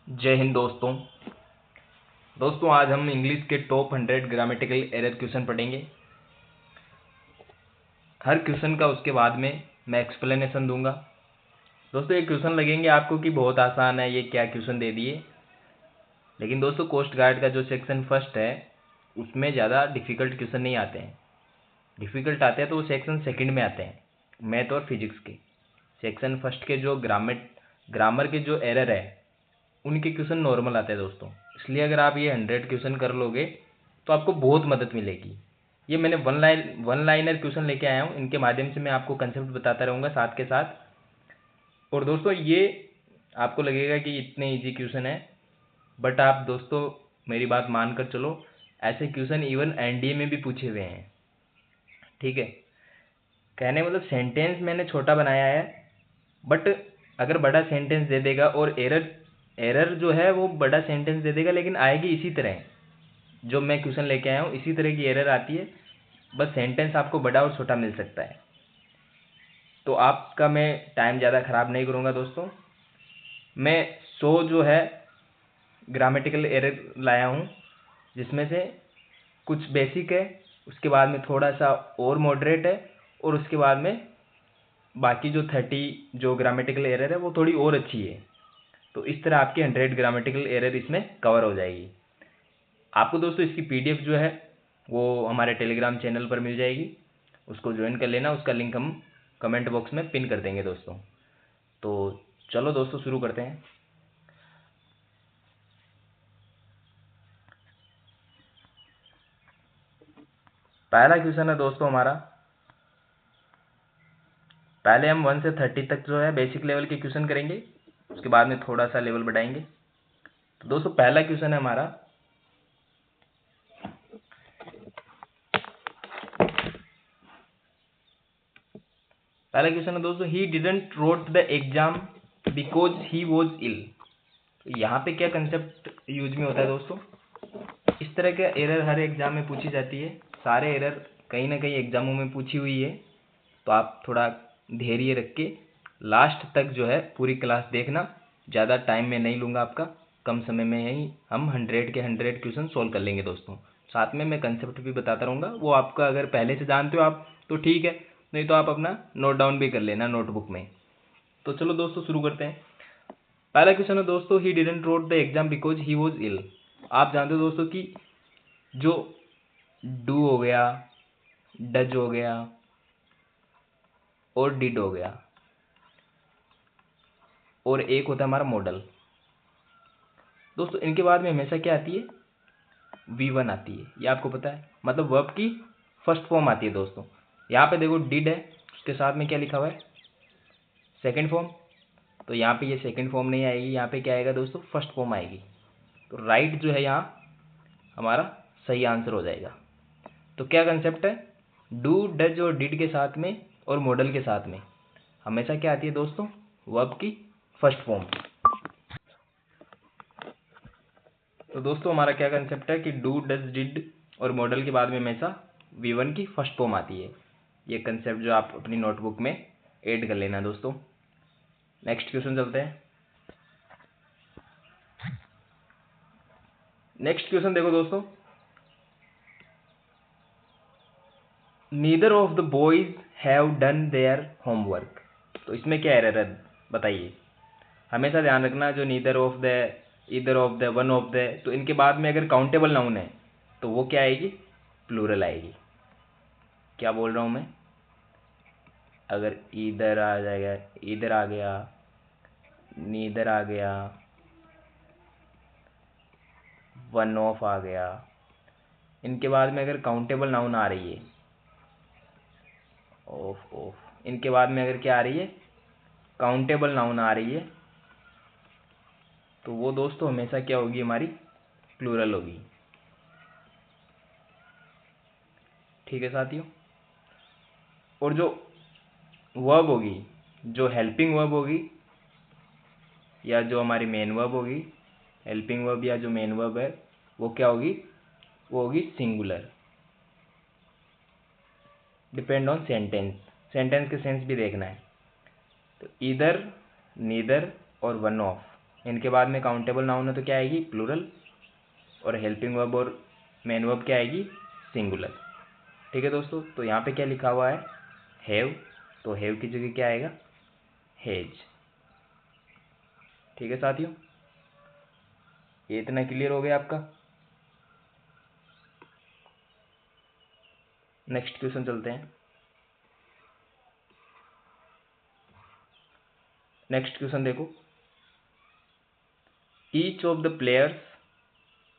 जय हिंद दोस्तों। आज हम इंग्लिश के टॉप 100 ग्रामेटिकल एरर क्वेश्चन पढ़ेंगे। हर क्वेश्चन का उसके बाद में मैं एक्सप्लेनेशन दूंगा। दोस्तों ये क्वेश्चन लगेंगे आपको कि बहुत आसान है, ये क्या क्वेश्चन दे दिए, लेकिन दोस्तों कोस्ट गार्ड का जो सेक्शन फर्स्ट है उसमें ज़्यादा डिफ़िकल्ट क्वेश्चन नहीं आते हैं। डिफ़िकल्ट आते हैं तो वो सेक्शन सेकंड में आते हैं, मैथ और फिजिक्स के। सेक्शन फर्स्ट के जो ग्रामर के जो एरर है उनके क्वेश्चन नॉर्मल आते हैं दोस्तों। इसलिए अगर आप ये 100 क्वेश्चन कर लोगे तो आपको बहुत मदद मिलेगी। ये मैंने वन लाइनर क्वेश्चन लेके आया हूँ, इनके माध्यम से मैं आपको कंसेप्ट बताता रहूँगा साथ के साथ। और दोस्तों ये आपको लगेगा कि इतने इजी क्वेश्चन है, बट आप दोस्तों मेरी बात मान कर चलो, ऐसे क्वेश्चन इवन एनडीए में भी पूछे हुए हैं। ठीक है, कहने मतलब सेंटेंस मैंने छोटा बनाया है, बट अगर बड़ा सेंटेंस दे देगा और एरर जो है वो बड़ा सेंटेंस दे देगा, लेकिन आएगी इसी तरह। जो मैं क्वेश्चन लेके आया हूँ इसी तरह की एरर आती है, बस सेंटेंस आपको बड़ा और छोटा मिल सकता है। तो आपका मैं टाइम ज़्यादा ख़राब नहीं करूँगा दोस्तों। मैं 100 जो है ग्रामेटिकल एरर लाया हूँ, जिसमें से कुछ बेसिक है, उसके बाद में थोड़ा सा और मॉडरेट है, और उसके बाद में बाकी जो 30 जो ग्रामेटिकल एरर है वो थोड़ी और अच्छी है। तो इस तरह आपकी 100 ग्रामेटिकल एरर इसमें कवर हो जाएगी। आपको दोस्तों इसकी पीडीएफ जो है वो हमारे टेलीग्राम चैनल पर मिल जाएगी, उसको ज्वाइन कर लेना। उसका लिंक हम कमेंट बॉक्स में पिन कर देंगे दोस्तों। तो चलो दोस्तों शुरू करते हैं। पहला क्वेश्चन है दोस्तों हमारा, पहले हम 1 से 30 तक जो है बेसिक लेवल के क्वेश्चन करेंगे, उसके बाद में थोड़ा सा लेवल बढ़ाएंगे। तो दोस्तों पहला क्वेश्चन है हमारा, पहला क्वेश्चन है दोस्तों, he didn't wrote the exam because he was ill. तो यहाँ पे क्या कंसेप्ट यूज में होता है दोस्तों, इस तरह के एरर हर एग्जाम में पूछी जाती है। सारे एरर कहीं ना कहीं एग्जामों में पूछी हुई है, तो आप थोड़ा धैर्य रख के लास्ट तक जो है पूरी क्लास देखना। ज़्यादा टाइम में नहीं लूँगा आपका, कम समय में ही हम 100 के 100 क्वेश्चन सोल्व कर लेंगे दोस्तों। साथ में मैं कंसेप्ट भी बताता रहूँगा, वो आपका अगर पहले से जानते हो आप तो ठीक है, नहीं तो आप अपना नोट डाउन भी कर लेना नोटबुक में। तो चलो दोस्तों शुरू करते हैं। पहला क्वेश्चन है दोस्तों, he didn't wrote the exam because he was ill. आप जानते हो दोस्तों कि जो डू हो गया, डज हो गया और डिड हो गया, और एक होता है हमारा मॉडल। दोस्तों इनके बाद में हमेशा क्या आती है, V1 आती है। ये आपको पता है, मतलब वर्ब की फर्स्ट फॉर्म आती है दोस्तों। यहाँ पे देखो डिड है, उसके साथ में क्या लिखा हुआ है, सेकंड फॉर्म। तो यहाँ पे ये सेकंड फॉर्म नहीं आएगी, यहाँ पे क्या आएगा दोस्तों, फर्स्ट फॉर्म आएगी। तो राइट जो है यहाँ हमारा सही आंसर हो जाएगा। तो क्या कंसेप्ट है, डू डज और डिड के साथ में और मॉडल के साथ में हमेशा क्या आती है दोस्तों, वर्ब की फर्स्ट फॉर्म। तो दोस्तों हमारा क्या कंसेप्ट है कि डू डज डिड और मॉडल के बाद में हमेशा V1 की फर्स्ट फॉर्म आती है। ये कंसेप्ट जो आप अपनी नोटबुक में ऐड कर लेना दोस्तों। नेक्स्ट क्वेश्चन चलते हैं। नेक्स्ट क्वेश्चन देखो दोस्तों, neither of the boys have done their homework. तो इसमें क्या एरर है बताइए। हमेशा ध्यान रखना, जो neither of the, either of the, one of the, तो इनके बाद में अगर काउंटेबल नाउन है तो वो क्या आएगी, प्लूरल आएगी। क्या बोल रहा हूँ मैं, अगर ईदर आ जाएगा, ईदर आ गया, नीदर आ गया, वन ऑफ आ गया, इनके बाद में अगर काउंटेबल नाउन आ रही है, ऑफ ऑफ, इनके बाद में अगर क्या आ रही है, काउंटेबल नाउन आ रही है, तो वो दोस्तों हमेशा क्या होगी, हमारी प्लूरल होगी। ठीक है साथियों। और जो वर्ब होगी, जो हेल्पिंग वर्ब होगी या जो हमारी मेन वर्ब होगी, हेल्पिंग वर्ब या जो मेन वर्ब है वो क्या होगी, वो होगी singular. Depend on sentence, sentence के सेंस भी देखना है। तो ईदर, नीदर और वन ऑफ, इनके बाद में काउंटेबल नाउन है तो क्या आएगी प्लूरल, और हेल्पिंग वर्ब और मेन वर्ब क्या आएगी सिंगुलर। ठीक है दोस्तों, तो यहाँ पे क्या लिखा हुआ है हैव, तो हैव की जगह क्या आएगा हैज। ठीक है साथियों, ये इतना क्लियर हो गया आपका। नेक्स्ट क्वेश्चन चलते हैं। नेक्स्ट क्वेश्चन देखो, each of the players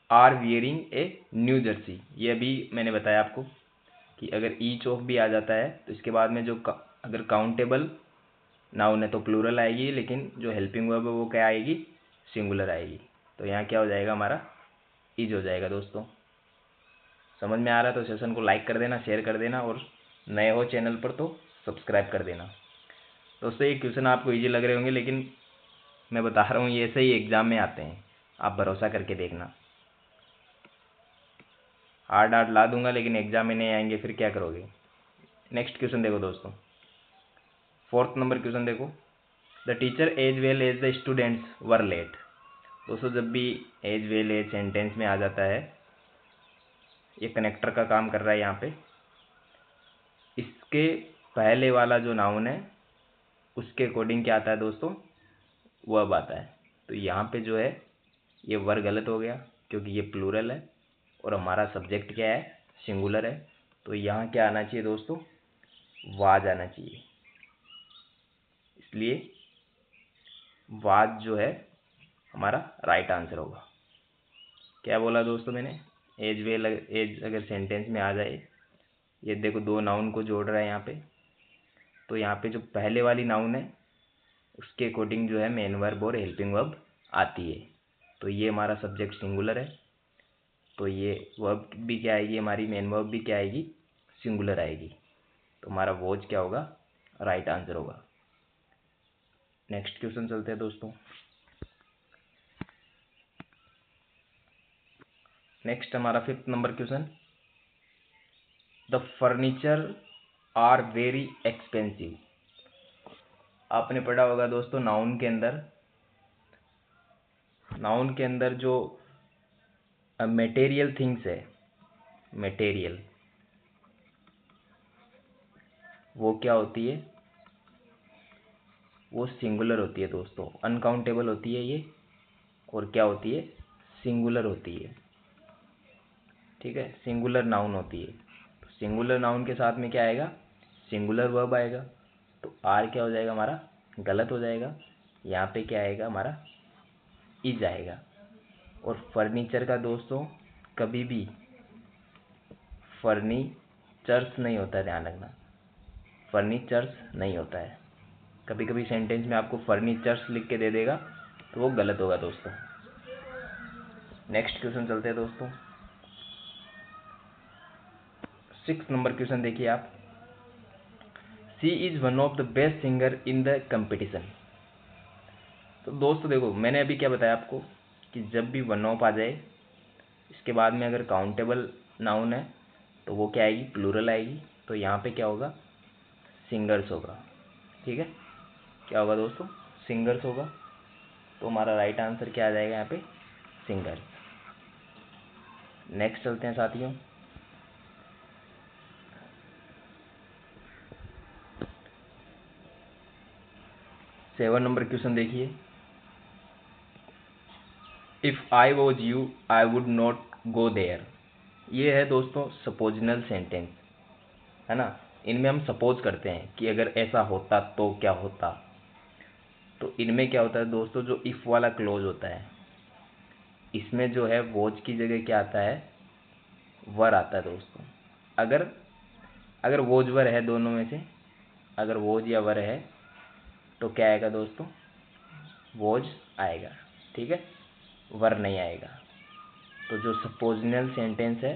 are wearing a new jersey. ये अभी मैंने बताया आपको कि अगर ईच ऑफ भी आ जाता है तो इसके बाद में जो अगर काउंटेबल नाउन है तो प्लूरल आएगी, लेकिन जो हेल्पिंग वर्ब है वो क्या आएगी सिंगुलर आएगी। तो यहाँ क्या हो जाएगा हमारा इज हो जाएगा। दोस्तों समझ में आ रहा है तो सेशन को लाइक कर देना, शेयर कर देना, और नए हो चैनल पर तो सब्सक्राइब कर देना। दोस्तों ये क्वेश्चन आपको इजी लग रहे होंगे, लेकिन मैं बता रहा हूँ ये ऐसे ही एग्जाम में आते हैं, आप भरोसा करके देखना। हार्ड हार्ड ला दूंगा लेकिन एग्जाम में नहीं आएंगे, फिर क्या करोगे। नेक्स्ट क्वेश्चन देखो दोस्तों, 4th नंबर क्वेश्चन देखो, the teacher as well as the students were late. दोस्तों जब भी एज वेल एज सेंटेंस में आ जाता है, ये कनेक्टर का काम कर रहा है यहाँ पे, इसके पहले वाला जो नाउन है उसके अकॉर्डिंग क्या आता है दोस्तों वर्ब आता है। तो यहाँ पे जो है ये वर गलत हो गया क्योंकि ये प्लूरल है और हमारा सब्जेक्ट क्या है सिंगुलर है। तो यहाँ क्या आना चाहिए दोस्तों वाज आना चाहिए, इसलिए वाज जो है हमारा राइट आंसर होगा। क्या बोला दोस्तों मैंने, एज वेल एज अगर सेंटेंस में आ जाए, ये देखो दो नाउन को जोड़ रहा है यहाँ पे, तो यहाँ पे जो पहले वाली नाउन है उसके अकॉर्डिंग जो है मेन वर्ब और हेल्पिंग वर्ब आती है। तो ये हमारा सब्जेक्ट सिंगुलर है, तो ये वर्ब भी क्या आएगी हमारी मेन वर्ब भी क्या आएगी सिंगुलर आएगी। तो हमारा वॉज क्या होगा राइट आंसर होगा। नेक्स्ट क्वेश्चन चलते हैं दोस्तों। नेक्स्ट हमारा 5th number question, the furniture are very expensive. आपने पढ़ा होगा दोस्तों नाउन के अंदर जो मटेरियल थिंग्स है, मटेरियल वो क्या होती है वो सिंगुलर होती है दोस्तों, अनकाउंटेबल होती है ये, और क्या होती है सिंगुलर होती है। ठीक है, सिंगुलर नाउन होती है। तो सिंगुलर नाउन के साथ में क्या आएगा सिंगुलर वर्ब आएगा, तो आर क्या हो जाएगा हमारा गलत हो जाएगा, यहाँ पे क्या आएगा हमारा इज आएगा। और फर्नीचर का दोस्तों कभी भी फर्नीचर्स नहीं होता है, ध्यान रखना फर्नीचर्स नहीं होता है। कभी कभी सेंटेंस में आपको फर्नीचर्स लिख के दे देगा तो वो गलत होगा दोस्तों। नेक्स्ट क्वेश्चन चलते हैं दोस्तों, 6th नंबर क्वेश्चन देखिए आप, she is one of the best singer in the competition. तो दोस्तों देखो मैंने अभी क्या बताया आपको कि जब भी वन ऑफ आ जाए इसके बाद में अगर काउंटेबल नाउन है तो वो क्या आएगी प्लूरल आएगी, तो यहाँ पे क्या होगा सिंगर्स होगा। ठीक है, क्या होगा दोस्तों सिंगर्स होगा, तो हमारा राइट आंसर क्या आ जाएगा यहाँ पे सिंगर्स। नेक्स्ट चलते हैं साथियों, सेवन नंबर क्वेश्चन देखिए, if I was you I would not go there. ये है दोस्तों सपोजिनल सेंटेंस है ना, इनमें हम सपोज करते हैं कि अगर ऐसा होता तो क्या होता। तो इनमें क्या होता है दोस्तों जो इफ वाला क्लोज होता है इसमें जो है वॉज की जगह क्या आता है वर आता है दोस्तों। अगर अगर वोज वर है दोनों में से, अगर वोज या वर है तो क्या आएगा दोस्तों वोज आएगा। ठीक है, वर नहीं आएगा। तो जो सपोजिनल सेंटेंस है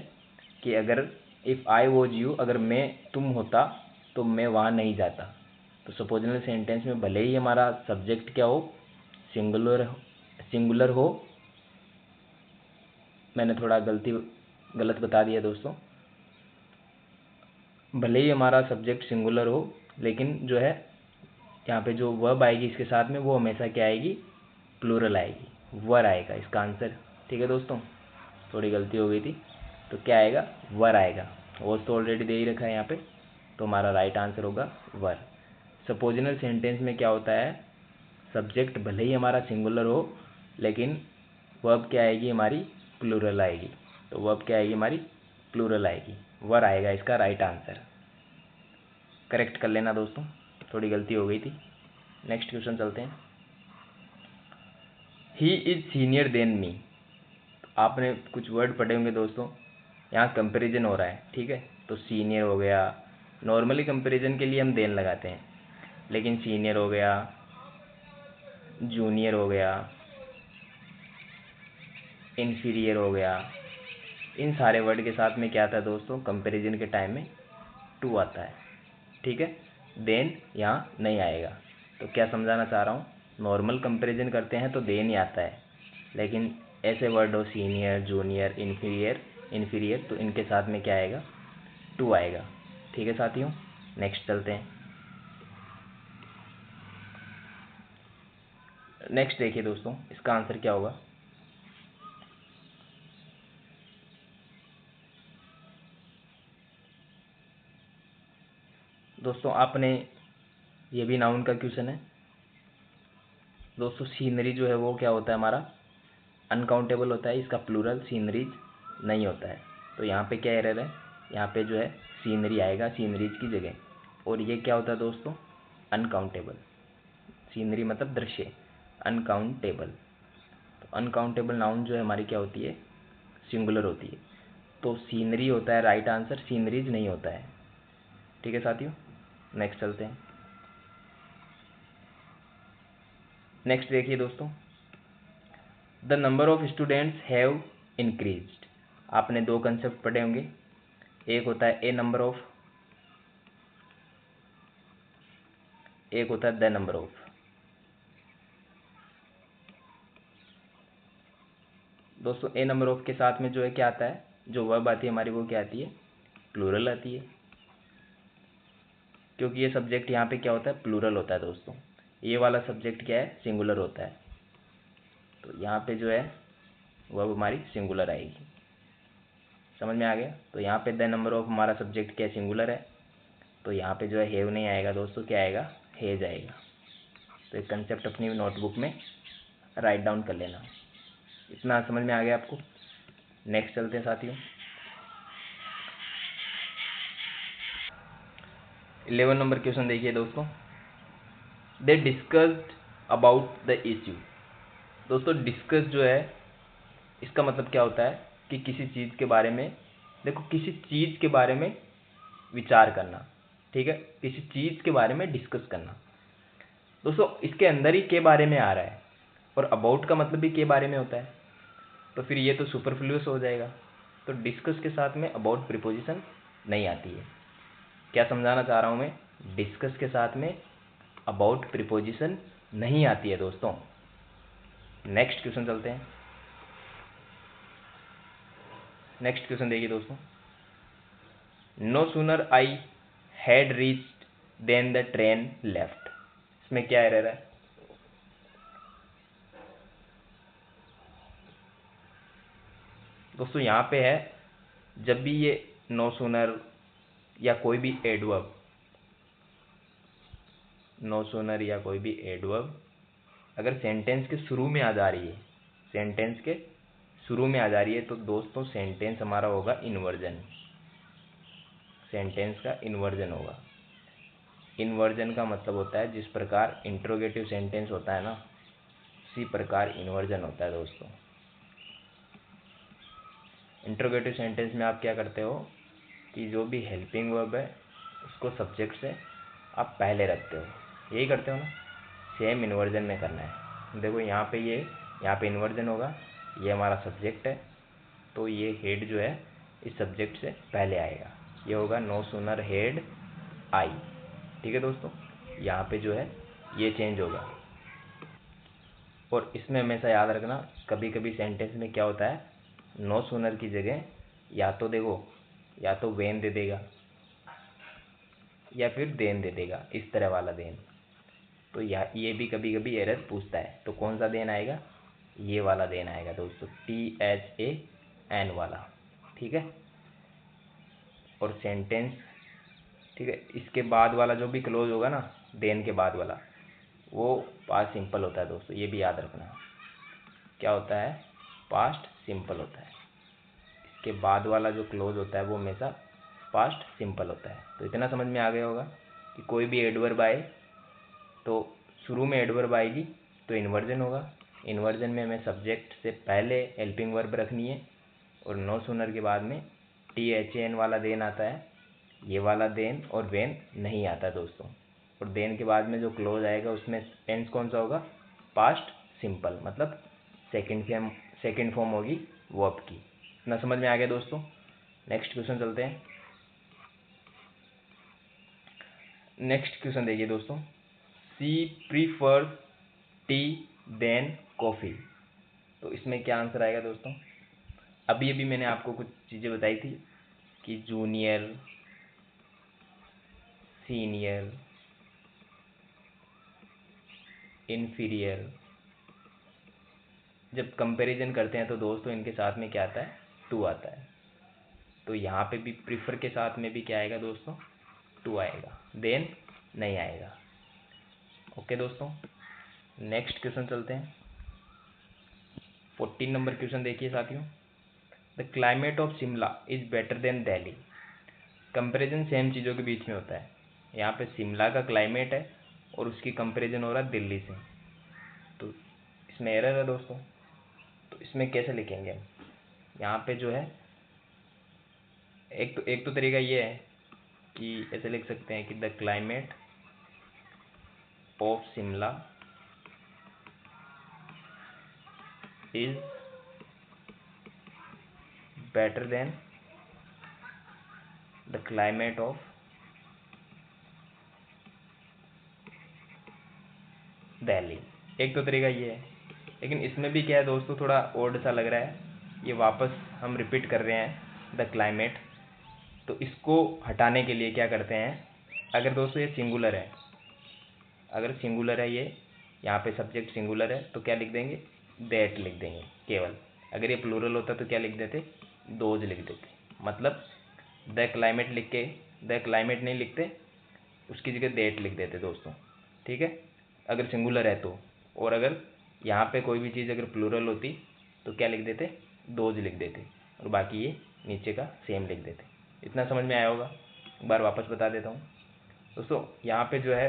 कि अगर इफ़ आई वॉज यू अगर मैं तुम होता तो मैं वहाँ नहीं जाता, तो सपोजिनल सेंटेंस में भले ही हमारा सब्जेक्ट क्या हो सिंगुलर हो, मैंने थोड़ा गलत बता दिया दोस्तों, भले ही हमारा सब्जेक्ट सिंगुलर हो लेकिन जो है यहाँ पे जो वर्ब आएगी इसके साथ में वो हमेशा क्या आएगी प्लूरल आएगी, वर आएगा इसका आंसर। ठीक है दोस्तों, थोड़ी गलती हो गई थी, तो क्या आएगा, वर आएगा। वॉज तो ऑलरेडी दे ही रखा है यहाँ पे, तो हमारा राइट आंसर होगा वर। सपोजिनल सेंटेंस में क्या होता है, सब्जेक्ट भले ही हमारा सिंगुलर हो लेकिन वर्ब क्या आएगी हमारी, प्लूरल आएगी। तो वर्ब क्या आएगी हमारी, प्लूरल आएगी, वर आएगा इसका राइट आंसर। करेक्ट कर लेना दोस्तों, थोड़ी गलती हो गई थी। नेक्स्ट क्वेश्चन चलते हैं। He is senior than me. आपने कुछ वर्ड पढ़े होंगे दोस्तों, यहाँ कंपैरिजन हो रहा है, ठीक है। तो सीनियर हो गया, नॉर्मली कंपैरिजन के लिए हम देन लगाते हैं, लेकिन सीनियर हो गया, जूनियर हो गया, इन्फीरियर हो गया, इन सारे वर्ड के साथ में क्या आता है दोस्तों, कंपैरिजन के टाइम में टू आता है। ठीक है, देन यहाँ नहीं आएगा। तो क्या समझाना चाह रहा हूँ, नॉर्मल कंपैरिजन करते हैं तो देन ही आता है, लेकिन ऐसे वर्ड हो सीनियर, जूनियर, इन्फीरियर, तो इनके साथ में क्या आएगा, टू आएगा। ठीक है साथियों, नेक्स्ट चलते हैं। नेक्स्ट देखिए दोस्तों, इसका आंसर क्या होगा। दोस्तों आपने, ये भी नाउन का क्वेश्चन है दोस्तों। सीनरी जो है वो क्या होता है हमारा, अनकाउंटेबल होता है, इसका प्लूरल सीनरीज नहीं होता है। तो यहाँ पे क्या एरर है, यहाँ पे जो है सीनरी आएगा सीनरीज की जगह, और ये क्या होता है दोस्तों, अनकाउंटेबल। सीनरी मतलब दृश्य, अनकाउंटेबल। तो अनकाउंटेबल नाउन जो है हमारी क्या होती है, सिंगुलर होती है। तो सीनरी होता है राइट आंसर, सीनरीज नहीं होता है। ठीक है साथियों, नेक्स्ट चलते हैं। नेक्स्ट देखिए दोस्तों, the number of students have increased. आपने दो कंसेप्ट पढ़े होंगे, एक होता है ए नंबर ऑफ, एक होता है द नंबर ऑफ। दोस्तों ए नंबर ऑफ के साथ में जो है क्या आता है, जो वर्ब आती है हमारी वो क्या आती है, प्लूरल आती है, क्योंकि ये सब्जेक्ट यहाँ पे क्या होता है, प्लूरल होता है दोस्तों। ये वाला सब्जेक्ट क्या है, सिंगुलर होता है। तो यहाँ पे जो है वर्ब हमारी सिंगुलर आएगी। समझ में आ गया। तो यहाँ पे द नंबर ऑफ हमारा सब्जेक्ट क्या सिंगुलर है, तो यहाँ पे जो है हैव नहीं आएगा दोस्तों, क्या आएगा, हैज आएगा। तो एक कंसेप्ट अपनी नोटबुक में राइट डाउन कर लेना। इतना समझ में आ गया आपको। नेक्स्ट चलते हैं साथियों। 11 नंबर क्वेश्चन देखिए दोस्तों, दे डिस्कस्ड अबाउट द इश्यू। दोस्तों डिस्कस जो है इसका मतलब क्या होता है कि किसी चीज़ के बारे में, देखो किसी चीज़ के बारे में विचार करना, ठीक है, किसी चीज़ के बारे में डिस्कस करना। दोस्तों इसके अंदर ही के बारे में आ रहा है, और अबाउट का मतलब भी के बारे में होता है, तो फिर ये तो सुपरफ्लुअस हो जाएगा। तो डिस्कस के साथ में अबाउट प्रीपोजिशन नहीं आती है। क्या समझाना चाह रहा हूँ मैं, डिस्कस के साथ में अबाउट प्रीपोजिशन नहीं आती है दोस्तों। नेक्स्ट क्वेश्चन चलते हैं। नेक्स्ट क्वेश्चन देखिए दोस्तों, no sooner I had reached than the train left. इसमें क्या एरर है, दोस्तों यहाँ पे है, जब भी ये नो सूनर या कोई भी एडवर्ब, नो सूनर या कोई भी एडवर्ब अगर सेंटेंस के शुरू में आ जा रही है, सेंटेंस के शुरू में आ जा रही है, तो दोस्तों सेंटेंस हमारा होगा इन्वर्जन। सेंटेंस का इन्वर्जन होगा। इन्वर्जन का मतलब होता है जिस प्रकार इंट्रोगेटिव सेंटेंस होता है ना, इसी प्रकार इन्वर्जन होता है दोस्तों। इंट्रोगेटिव सेंटेंस में आप क्या करते हो कि जो भी हेल्पिंग वर्ब है उसको सब्जेक्ट से आप पहले रखते हो, यही करते हो ना। सेम इन्वर्जन में करना है। देखो यहाँ पे ये, यहाँ पे इन्वर्जन होगा, ये हमारा सब्जेक्ट है, तो ये हेड जो है इस सब्जेक्ट से पहले आएगा, ये होगा नो सूनर हेड आई। ठीक है दोस्तों, यहाँ पे जो है ये चेंज होगा। और इसमें हमेशा याद रखना, कभी कभी सेंटेंस में क्या होता है, नो सूनर की जगह या तो देखो, या तो वेन दे देगा या फिर देन दे देगा, इस तरह वाला देन। तो ये भी कभी कभी एरर पूछता है। तो कौन सा देन आएगा, ये वाला देन आएगा दोस्तों, THAN वाला, ठीक है। और सेंटेंस, ठीक है, इसके बाद वाला जो भी क्लोज होगा ना देन के बाद वाला, वो पास्ट सिंपल होता है दोस्तों, ये भी याद रखना। क्या होता है, पास्ट सिंपल होता है। इसके बाद वाला जो क्लोज होता है वो हमेशा पास्ट सिंपल होता है। तो इतना समझ में आ गया होगा कि कोई भी एडवर्ब आए तो शुरू में एडवर्ब आएगी तो इन्वर्जन होगा। इन्वर्जन में हमें सब्जेक्ट से पहले हेल्पिंग वर्ब रखनी है, और नो सूनर के बाद में THAN वाला देन आता है, ये वाला देन और वेन नहीं आता दोस्तों। और देन के बाद में जो क्लोज आएगा उसमें टेंस कौन सा होगा, पास्ट सिंपल, मतलब सेकेंड फॉर्म होगी वर्ब की। इतना समझ में आ गया दोस्तों। नेक्स्ट क्वेश्चन चलते हैं। नेक्स्ट क्वेश्चन देखिए दोस्तों, सी प्रीफर्स टी देन कॉफ़ी। तो इसमें क्या आंसर आएगा दोस्तों। अभी अभी मैंने आपको कुछ चीज़ें बताई थी कि जूनियर, सीनियर, इन्फीरियर, जब कंपैरिजन करते हैं तो दोस्तों इनके साथ में क्या आता है, टू आता है। तो यहाँ पे भी प्रीफर के साथ में भी क्या आएगा दोस्तों, टू आएगा, देन नहीं आएगा। ओके दोस्तों, नेक्स्ट क्वेश्चन चलते हैं। 14 नंबर क्वेश्चन देखिए साथियों, the climate of Shimla is better than Delhi. Comparison same चीज़ों के बीच में होता है। यहाँ पे शिमला का क्लाइमेट है और उसकी कंपेरिजन हो रहा है दिल्ली से, तो इसमें एरर है दोस्तों। तो इसमें कैसे लिखेंगे हम, यहाँ पे जो है एक तो तरीका ये है कि ऐसे लिख सकते हैं कि the climate of Shimla is better than the climate of Delhi. एक तो तरीका ये है, लेकिन इसमें भी क्या है दोस्तों, थोड़ा ओड सा लग रहा है। ये वापस हम रिपीट कर रहे हैं द क्लाइमेट। तो इसको हटाने के लिए क्या करते हैं, अगर दोस्तों ये सिंगुलर है, अगर सिंगुलर है ये, यहाँ पे सब्जेक्ट सिंगुलर है तो क्या लिख देंगे, दैट लिख देंगे केवल। अगर ये प्लूरल होता तो क्या लिख देते, दोज लिख देते। मतलब द क्लाइमेट लिख के द क्लाइमेट नहीं लिखते, उसकी जगह दैट लिख देते दोस्तों, ठीक है, अगर सिंगुलर है तो। और अगर यहाँ पे कोई भी चीज़ अगर प्लूरल होती तो क्या लिख देते, दोज लिख देते, और बाकी ये नीचे का सेम लिख देते। इतना समझ में आया होगा। एक बार वापस बता देता हूँ दोस्तों, यहाँ पे जो है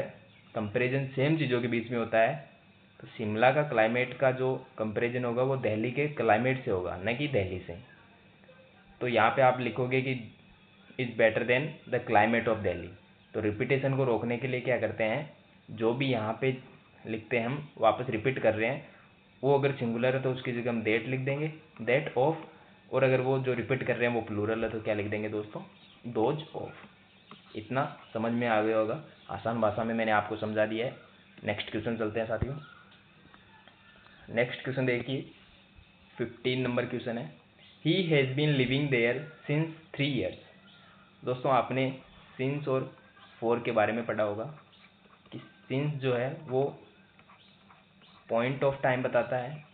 कंपैरिजन सेम चीज़ों के बीच में होता है। तो शिमला का क्लाइमेट का जो कंपैरिजन होगा वो दिल्ली के क्लाइमेट से होगा, न कि दिल्ली से। तो यहाँ पे आप लिखोगे कि is better than the climate of Delhi. तो रिपीटेशन को रोकने के लिए क्या करते हैं, जो भी यहाँ पे लिखते हैं हम वापस रिपीट कर रहे हैं, वो अगर सिंगुलर है तो उसकी जगह हम दैट लिख देंगे, दैट ऑफ। और अगर वो जो रिपीट कर रहे हैं वो प्लूरल है तो क्या लिख देंगे दोस्तों, दोज ऑफ। इतना समझ में आ गया होगा, आसान भाषा में मैंने आपको समझा दिया है। नेक्स्ट क्वेश्चन चलते हैं साथियों। नेक्स्ट क्वेश्चन देखिए, 15 नंबर क्वेश्चन है, he has been living there since 3 years। दोस्तों आपने सिंस और फॉर के बारे में पढ़ा होगा कि सिंस जो है वो पॉइंट ऑफ टाइम बताता है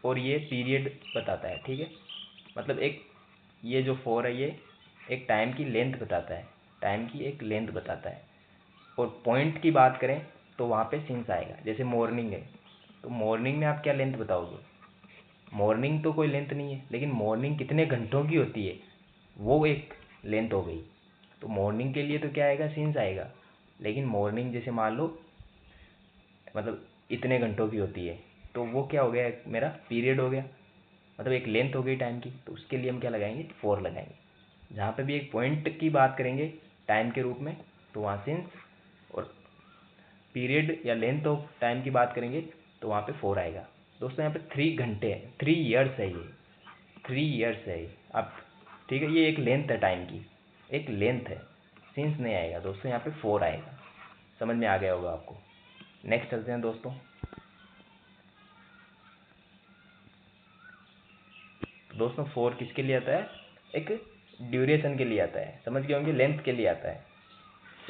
और ये पीरियड बताता है, ठीक है। मतलब एक ये जो फॉर है ये एक टाइम की लेंथ बताता है, टाइम की एक लेंथ बताता है। और पॉइंट की बात करें तो वहाँ पे सिंस आएगा। जैसे मॉर्निंग है तो मॉर्निंग में आप क्या लेंथ बताओगे, मॉर्निंग तो कोई लेंथ नहीं है, लेकिन मॉर्निंग कितने घंटों की होती है वो एक लेंथ हो गई। तो मॉर्निंग के लिए तो क्या आएगा, सिंस आएगा। लेकिन मॉर्निंग जैसे मान लो मतलब इतने घंटों की होती है, तो वो क्या हो गया, एक मेरा पीरियड हो गया, मतलब एक लेंथ हो गई टाइम की। तो उसके लिए हम क्या लगाएंगे, फॉर लगाएंगे। जहाँ पे भी एक पॉइंट की बात करेंगे टाइम के रूप में तो वहाँ सिंस, और पीरियड या लेंथ ऑफ टाइम की बात करेंगे तो वहाँ पे फॉर आएगा। दोस्तों यहाँ पे 3 घंटे हैं, 3 ईयर्स है ये, 3 ईयर्स है ये। आप ठीक है, ये एक लेंथ है टाइम की, एक लेंथ है, सिंस नहीं आएगा दोस्तों, यहाँ पे फॉर आएगा। समझ में आ गया होगा आपको। नेक्स्ट चलते हैं दोस्तों। दोस्तों फॉर किसके लिए आता है, एक ड्यूरेशन के लिए आता है, समझ गए होंगे, लेंथ के लिए आता है।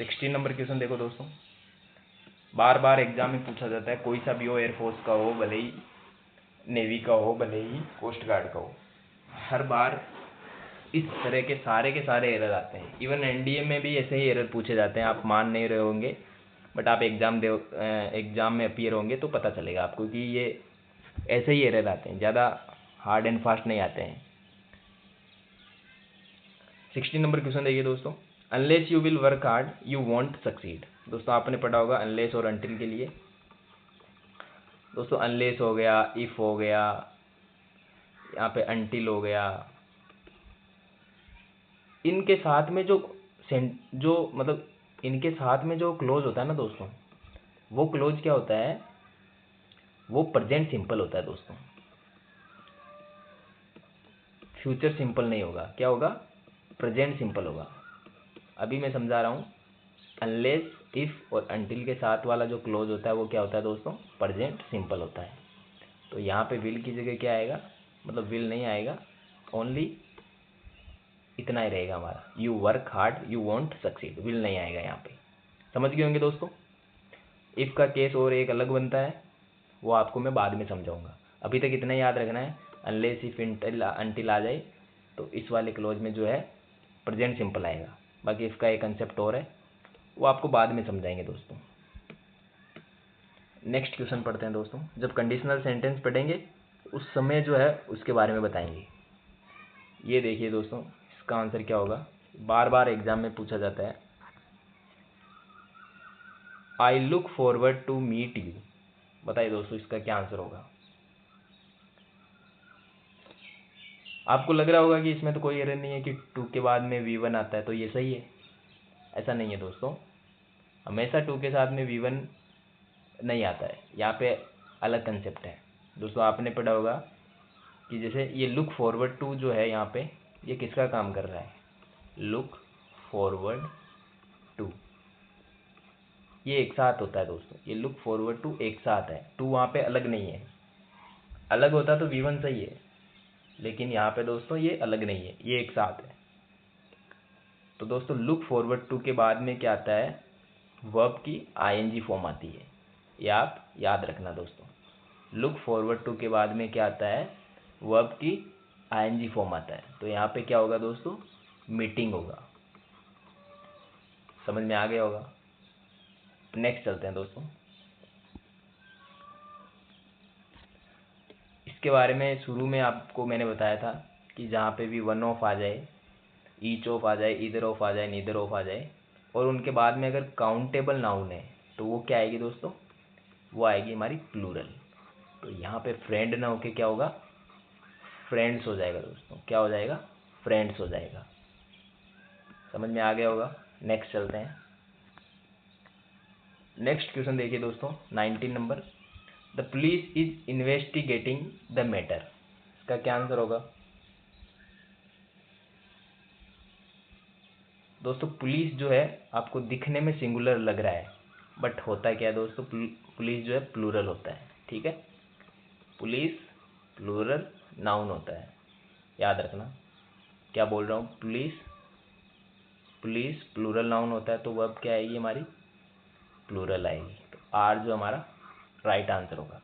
16 नंबर क्वेश्चन देखो दोस्तों, बार बार एग्जाम में पूछा जाता है, कोई सा भी हो, एयरफोर्स का हो, भले ही नेवी का हो, भले ही कोस्ट गार्ड का हो, हर बार इस तरह के सारे एरर आते हैं। इवन एनडीए में भी ऐसे ही एरर पूछे जाते हैं, आप मान नहीं रहे होंगे, बट आप एग्जाम में अपीयर होंगे तो पता चलेगा आपको कि ये ऐसे ही एरर आते हैं, ज़्यादा हार्ड एंड फास्ट नहीं आते हैं। 16 नंबर क्वेश्चन देखिए दोस्तों, unless you will work hard you want succeed. दोस्तों आपने पढ़ा होगा अनलेस और अनटिल के लिए। दोस्तों अनलेस हो गया, इफ हो गया, यहाँ पे अनटिल हो गया, इनके साथ में जो मतलब इनके साथ में जो क्लोज होता है ना दोस्तों, वो क्लोज क्या होता है, वो प्रेजेंट सिंपल होता है दोस्तों, फ्यूचर सिंपल नहीं होगा। क्या होगा, प्रेजेंट सिंपल होगा। अभी मैं समझा रहा हूँ, अनलेस, इफ और अनटिल के साथ वाला जो क्लोज होता है वो क्या होता है दोस्तों, प्रेजेंट सिंपल होता है। तो यहाँ पे विल की जगह क्या आएगा, मतलब विल नहीं आएगा, ओनली इतना ही रहेगा हमारा, you work hard you want succeed, will नहीं आएगा यहाँ पे। समझ गए होंगे दोस्तों। इफ़ का केस और एक अलग बनता है, वो आपको मैं बाद में समझाऊंगा। अभी तक इतना याद रखना है, अनलेस इफ अनटिल आ जाए तो इस वाले क्लोज में जो है प्रेजेंट सिंपल आएगा। बाकी इसका एक कंसेप्ट और है, वो आपको बाद में समझाएंगे दोस्तों। नेक्स्ट क्वेश्चन पढ़ते हैं दोस्तों। जब कंडीशनल सेंटेंस पढ़ेंगे उस समय जो है उसके बारे में बताएंगे। ये देखिए दोस्तों, इसका आंसर क्या होगा, बार बार एग्जाम में पूछा जाता है, I look forward to meet you. बताइए दोस्तों इसका क्या आंसर होगा। आपको लग रहा होगा कि इसमें तो कोई एरर नहीं है कि टू के बाद में V1 आता है तो ये सही है। ऐसा नहीं है दोस्तों, हमेशा टू के साथ में V1 नहीं आता है, यहाँ पे अलग कंसेप्ट है दोस्तों। आपने पढ़ा होगा कि जैसे ये लुक फॉरवर्ड टू जो है यहाँ पे, ये किसका काम कर रहा है, लुक फॉरवर्ड टू, ये एक साथ होता है दोस्तों। ये लुक फॉरवर्ड टू एक साथ है, टू वहाँ पे अलग नहीं है। अलग होता तो V1 सही है, लेकिन यहाँ पे दोस्तों ये अलग नहीं है, ये एक साथ है। तो दोस्तों लुक फॉरवर्ड टू के बाद में क्या आता है, वर्ब की ING फॉर्म आती है, ये आप याद रखना दोस्तों। लुक फॉरवर्ड टू के बाद में क्या आता है, वर्ब की ING फॉर्म आता है। तो यहाँ पे क्या होगा दोस्तों, मीटिंग होगा। समझ में आ गया होगा। नेक्स्ट चलते हैं दोस्तों। इसके बारे में शुरू में आपको मैंने बताया था कि जहाँ पे भी वन ऑफ आ जाए, ईच ऑफ आ जाए, ईदर ऑफ आ जाए, नीदर ऑफ आ जाए, और उनके बाद में अगर काउंटेबल नाउन है तो वो क्या आएगी दोस्तों, वो आएगी हमारी प्लूरल। तो यहाँ पे फ्रेंड ना होके क्या होगा, फ्रेंड्स हो जाएगा दोस्तों। क्या हो जाएगा, फ्रेंड्स हो जाएगा। समझ में आ गया होगा। नेक्स्ट चलते हैं। नेक्स्ट क्वेश्चन देखिए दोस्तों, 19 number, the police is investigating the matter. इसका क्या आंसर होगा दोस्तों। पुलिस जो है आपको दिखने में सिंगुलर लग रहा है, बट होता क्या है दोस्तों, पुलिस जो है प्लूरल होता है। ठीक है, पुलिस प्लूरल नाउन होता है, याद रखना। क्या बोल रहा हूँ, पुलिस पुलिस प्लूरल नाउन होता है, तो वर्ब क्या आएगी हमारी, प्लूरल आएगी। तो आर जो हमारा राइट आंसर होगा।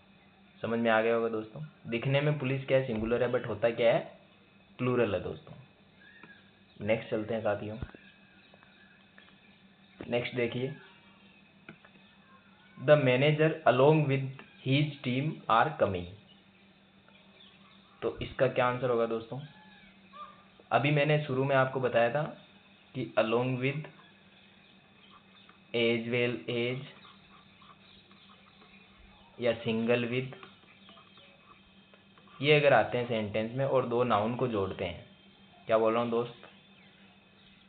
समझ में आ गया होगा दोस्तों। दिखने में पुलिस क्या है, सिंगुलर है, बट होता क्या है, प्लूरल है दोस्तों। नेक्स्ट चलते हैं साथियों। नेक्स्ट देखिए, the manager along with his team are coming. तो इसका क्या आंसर होगा दोस्तों। अभी मैंने शुरू में आपको बताया था कि along with, as well as, या सिंगल विद, ये अगर आते हैं सेंटेंस में और दो नाउन को जोड़ते हैं, क्या बोल रहा हूँ दोस्त,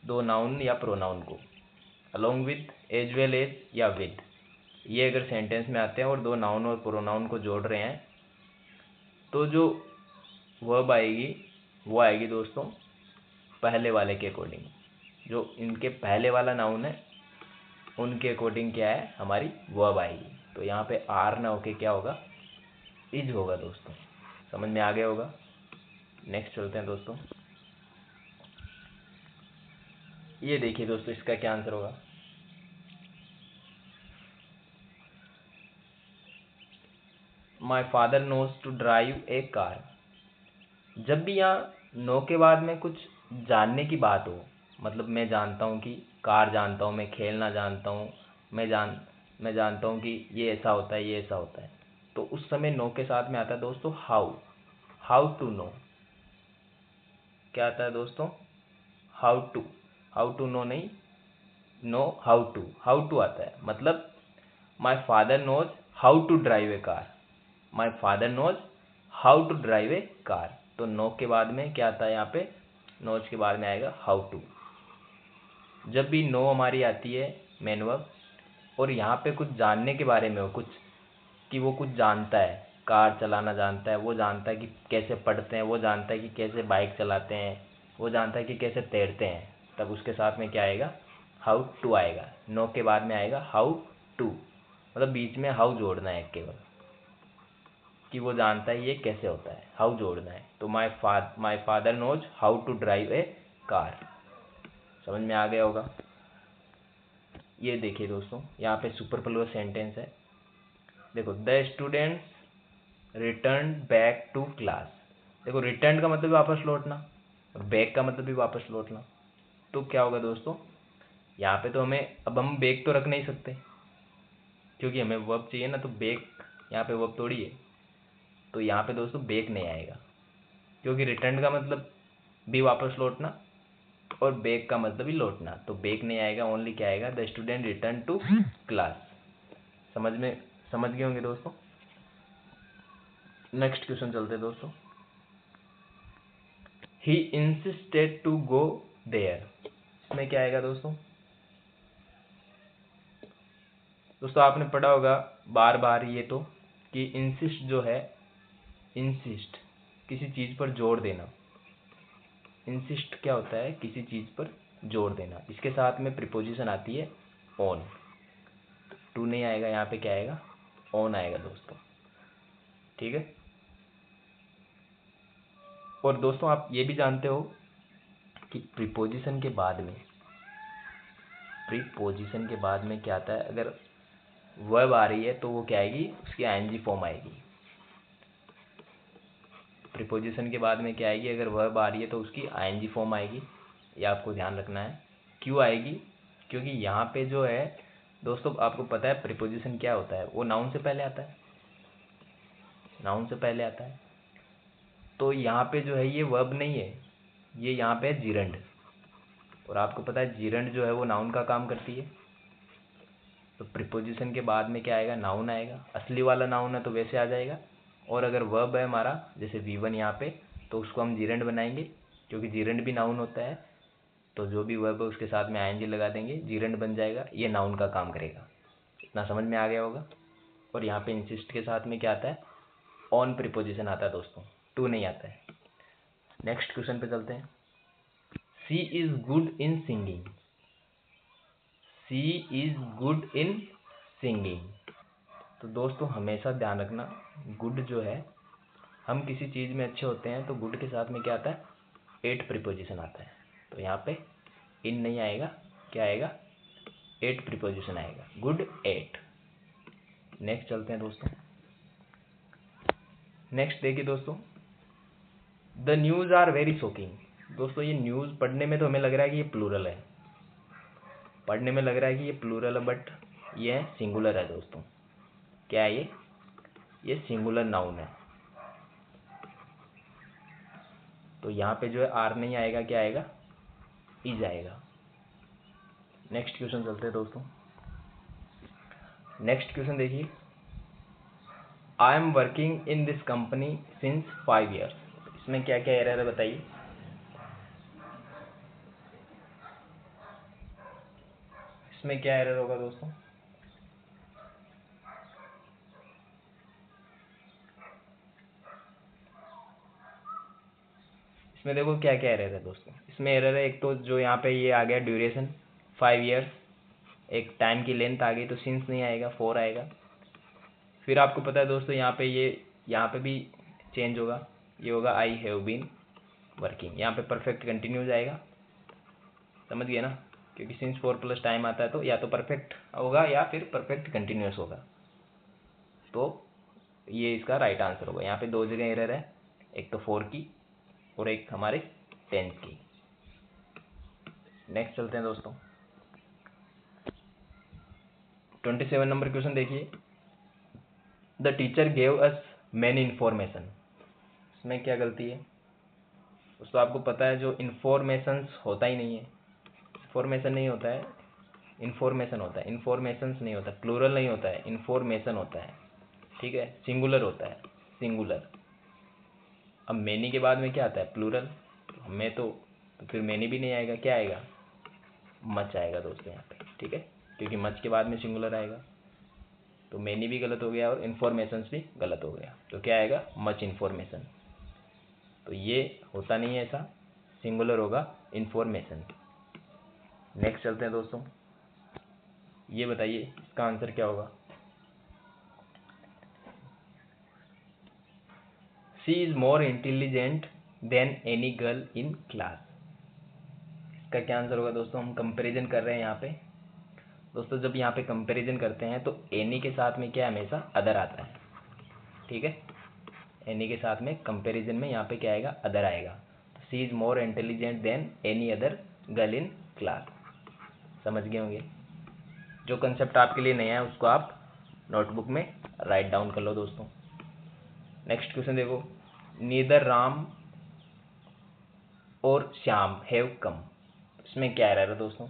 दो नाउन या प्रोनाउन को, along with, as well as या विद, ये अगर सेंटेंस में आते हैं और दो नाउन और प्रोनाउन को जोड़ रहे हैं, तो जो वर्ब आएगी वो आएगी दोस्तों पहले वाले के अकॉर्डिंग। जो इनके पहले वाला नाउन है उनके अकॉर्डिंग क्या है, हमारी वर्ब आएगी। तो यहाँ पे आर ना होके क्या होगा, इज होगा दोस्तों। समझ में आ गया होगा। नेक्स्ट चलते हैं दोस्तों। ये देखिए दोस्तों, इसका क्या आंसर होगा। My father knows to drive a car. जब भी यहाँ नो के बाद में कुछ जानने की बात हो, मतलब मैं जानता हूँ कि कार जानता हूँ, मैं खेलना जानता हूँ, मैं जानता हूँ कि ये ऐसा होता है, ये ऐसा होता है, तो उस समय नो के साथ में आता है दोस्तों हाउ। How to no. क्या आता है दोस्तों? How to. How to know नहीं, know how to. How to आता है, मतलब my father knows how to drive a car. My father knows how to drive a car. तो नो के बाद में क्या आता है यहाँ पे? नोज के बाद में आएगा हाउ टू। जब भी नो हमारी आती है मेन वर्ब, और यहाँ पे कुछ जानने के बारे में हो, कुछ कि वो कुछ जानता है, कार चलाना जानता है, वो जानता है कि कैसे पढ़ते हैं, वो जानता है कि कैसे बाइक चलाते हैं, वो जानता है कि कैसे तैरते हैं, तब उसके साथ में क्या आएगा? हाउ टू आएगा। नो के बाद में आएगा हाउ टू, मतलब बीच में हाउ जोड़ना है केवल, कि वो जानता है ये कैसे होता है, हाउ जोड़ना है। तो my father knows how to drive a car. समझ में आ गया होगा। ये देखिए दोस्तों, यहाँ पे सुपरफ्लुअस सेंटेंस है। देखो, the students return back to class. देखो, रिटर्न का मतलब भी वापस लौटना, और बैक का मतलब भी वापस लौटना। तो क्या होगा दोस्तों, यहाँ पे तो हमें, अब हम बैक तो रख नहीं सकते क्योंकि हमें वर्ब चाहिए ना, तो बैक यहाँ पे वर्ब थोड़ी है, तो यहाँ पे दोस्तों बैक नहीं आएगा, क्योंकि रिटर्न का मतलब भी वापस लौटना और बैक का मतलब भी लौटना, तो बैक नहीं आएगा। ओनली क्या आएगा? The student return to class. समझ गए होंगे दोस्तों। नेक्स्ट क्वेश्चन चलते हैं दोस्तों। He insisted to go there. इसमें क्या आएगा दोस्तों? दोस्तों आपने पढ़ा होगा बार बार ये तो, कि इंसिस्ट जो है, इंसिस्ट किसी चीज पर जोर देना। इंसिस्ट क्या होता है? किसी चीज पर जोर देना। इसके साथ में प्रीपोजिशन आती है ऑन। टू नहीं आएगा, यहाँ पे क्या आएगा? ऑन आएगा दोस्तों। ठीक है। और दोस्तों आप ये भी जानते हो कि प्रीपोजिशन के बाद में क्या आता है? अगर वर्ब आ रही है तो वो क्या आएगी? उसकी आईएनजी फॉर्म आएगी। प्रीपोजिशन के बाद में क्या आएगी? अगर वर्ब आ रही है तो उसकी आईएनजी फॉर्म आएगी। ये आपको ध्यान रखना है। क्यों आएगी? क्योंकि यहाँ पे जो है दोस्तों, आपको पता है प्रीपोजिशन क्या होता है? वो नाउन से पहले आता है। नाउन से पहले आता है। तो यहाँ पे जो है ये वर्ब नहीं है, ये यहाँ पे है जीरंड। और आपको पता है जीरंड जो है वो नाउन का काम करती है। तो प्रीपोजिशन के बाद में क्या आएगा? नाउन आएगा। असली वाला नाउन है तो वैसे आ जाएगा। और अगर वर्ब है हमारा, जैसे V1 यहाँ पे, तो उसको हम जीरंड बनाएंगे, क्योंकि जीरंड भी नाउन होता है। तो जो भी वर्ब है उसके साथ में आईएनजी लगा देंगे, जीरंड बन जाएगा। ये नाउन का काम करेगा। इतना समझ में आ गया होगा। और यहाँ पे इंसिस्ट के साथ में क्या आता है? ऑन प्रीपोजिशन आता है दोस्तों, टू नहीं आता है। नेक्स्ट क्वेश्चन पे चलते हैं। She is good in singing. She is good in singing. तो दोस्तों हमेशा ध्यान रखना, गुड जो है, हम किसी चीज़ में अच्छे होते हैं तो गुड के साथ में क्या आता है? एट प्रीपोजिशन आता है। तो यहाँ पे इन नहीं आएगा, क्या आएगा? एट प्रीपोजिशन आएगा। Good at. नेक्स्ट चलते हैं दोस्तों। नेक्स्ट देखिए दोस्तों, the news are very shocking. दोस्तों ये न्यूज़ पढ़ने में तो हमें लग रहा है कि ये प्लूरल है, पढ़ने में लग रहा है कि ये प्लूरल है, बट ये सिंगुलर है दोस्तों। क्या है ये सिंगुलर नाउन है। तो यहाँ पे जो है आर नहीं आएगा, क्या आएगा? इज आएगा। नेक्स्ट क्वेश्चन चलते हैं दोस्तों। नेक्स्ट क्वेश्चन देखिए, I am working in this company since 5 years। इसमें क्या क्या एरर है बताइए। इसमें क्या एरर होगा दोस्तों? इसमें देखो क्या क्या एरर है दोस्तों। इसमें एरर है, एक तो जो यहाँ पे ये आ गया ड्यूरेशन 5 years, एक टाइम की लेंथ आ गई, तो सिंस नहीं आएगा, 4 आएगा। फिर आपको पता है दोस्तों यहाँ पे यहाँ पे भी चेंज होगा, ये होगा आई हैव बीन वर्किंग। यहाँ पे परफेक्ट कंटिन्यूज आएगा। समझ गए ना? क्योंकि सिंस 4 प्लस टाइम आता है तो या तो परफेक्ट होगा या फिर परफेक्ट कंटिन्यूस होगा। तो ये इसका राइट आंसर होगा। यहाँ पे दो जगह एरर है, एक तो 4 की और एक हमारे 10 की। नेक्स्ट चलते हैं दोस्तों, 27 नंबर क्वेश्चन देखिए। The teacher gave us many information. इसमें क्या गलती है दोस्तों? आपको पता है जो इन्फॉर्मेशंस होता ही नहीं है, इन्फॉर्मेशन नहीं होता है, इन्फॉर्मेशन होता है, इन्फॉर्मेशंस नहीं होता, प्लूरल नहीं होता है, इन्फॉर्मेशन होता है, ठीक है, सिंगुलर होता है, सिंगुलर। अब मैनी के बाद में क्या आता है? प्लूरल। हमें तो फिर मैनी भी नहीं आएगा, क्या आएगा? मच आएगा दोस्तों यहाँ पे, ठीक है, क्योंकि मच के बाद में सिंगुलर आएगा। तो मैनी भी गलत हो गया और इन्फॉर्मेशंस भी गलत हो गया, तो क्या आएगा? Much information. तो ये होता नहीं है ऐसा, सिंगुलर होगा इन्फॉर्मेशन। नेक्स्ट चलते हैं दोस्तों, ये बताइए इसका आंसर क्या होगा? She is more intelligent then any girl in class. इसका क्या आंसर होगा दोस्तों? हम कंपैरिजन कर रहे हैं यहाँ पे दोस्तों। जब यहाँ पे कंपैरिजन करते हैं तो एनी के साथ में क्या हमेशा अदर आता है, ठीक है। एनी के साथ में कंपैरिजन में यहाँ पे क्या आएगा? अदर आएगा। तो she is more intelligent then any other girl in class. समझ गए होंगे। जो कंसेप्ट आपके लिए नया है उसको आप नोटबुक में राइट डाउन कर लो दोस्तों। नेक्स्ट क्वेश्चन देखो, नीदर राम और श्याम हैव कम। इसमें क्या एरर है दोस्तों?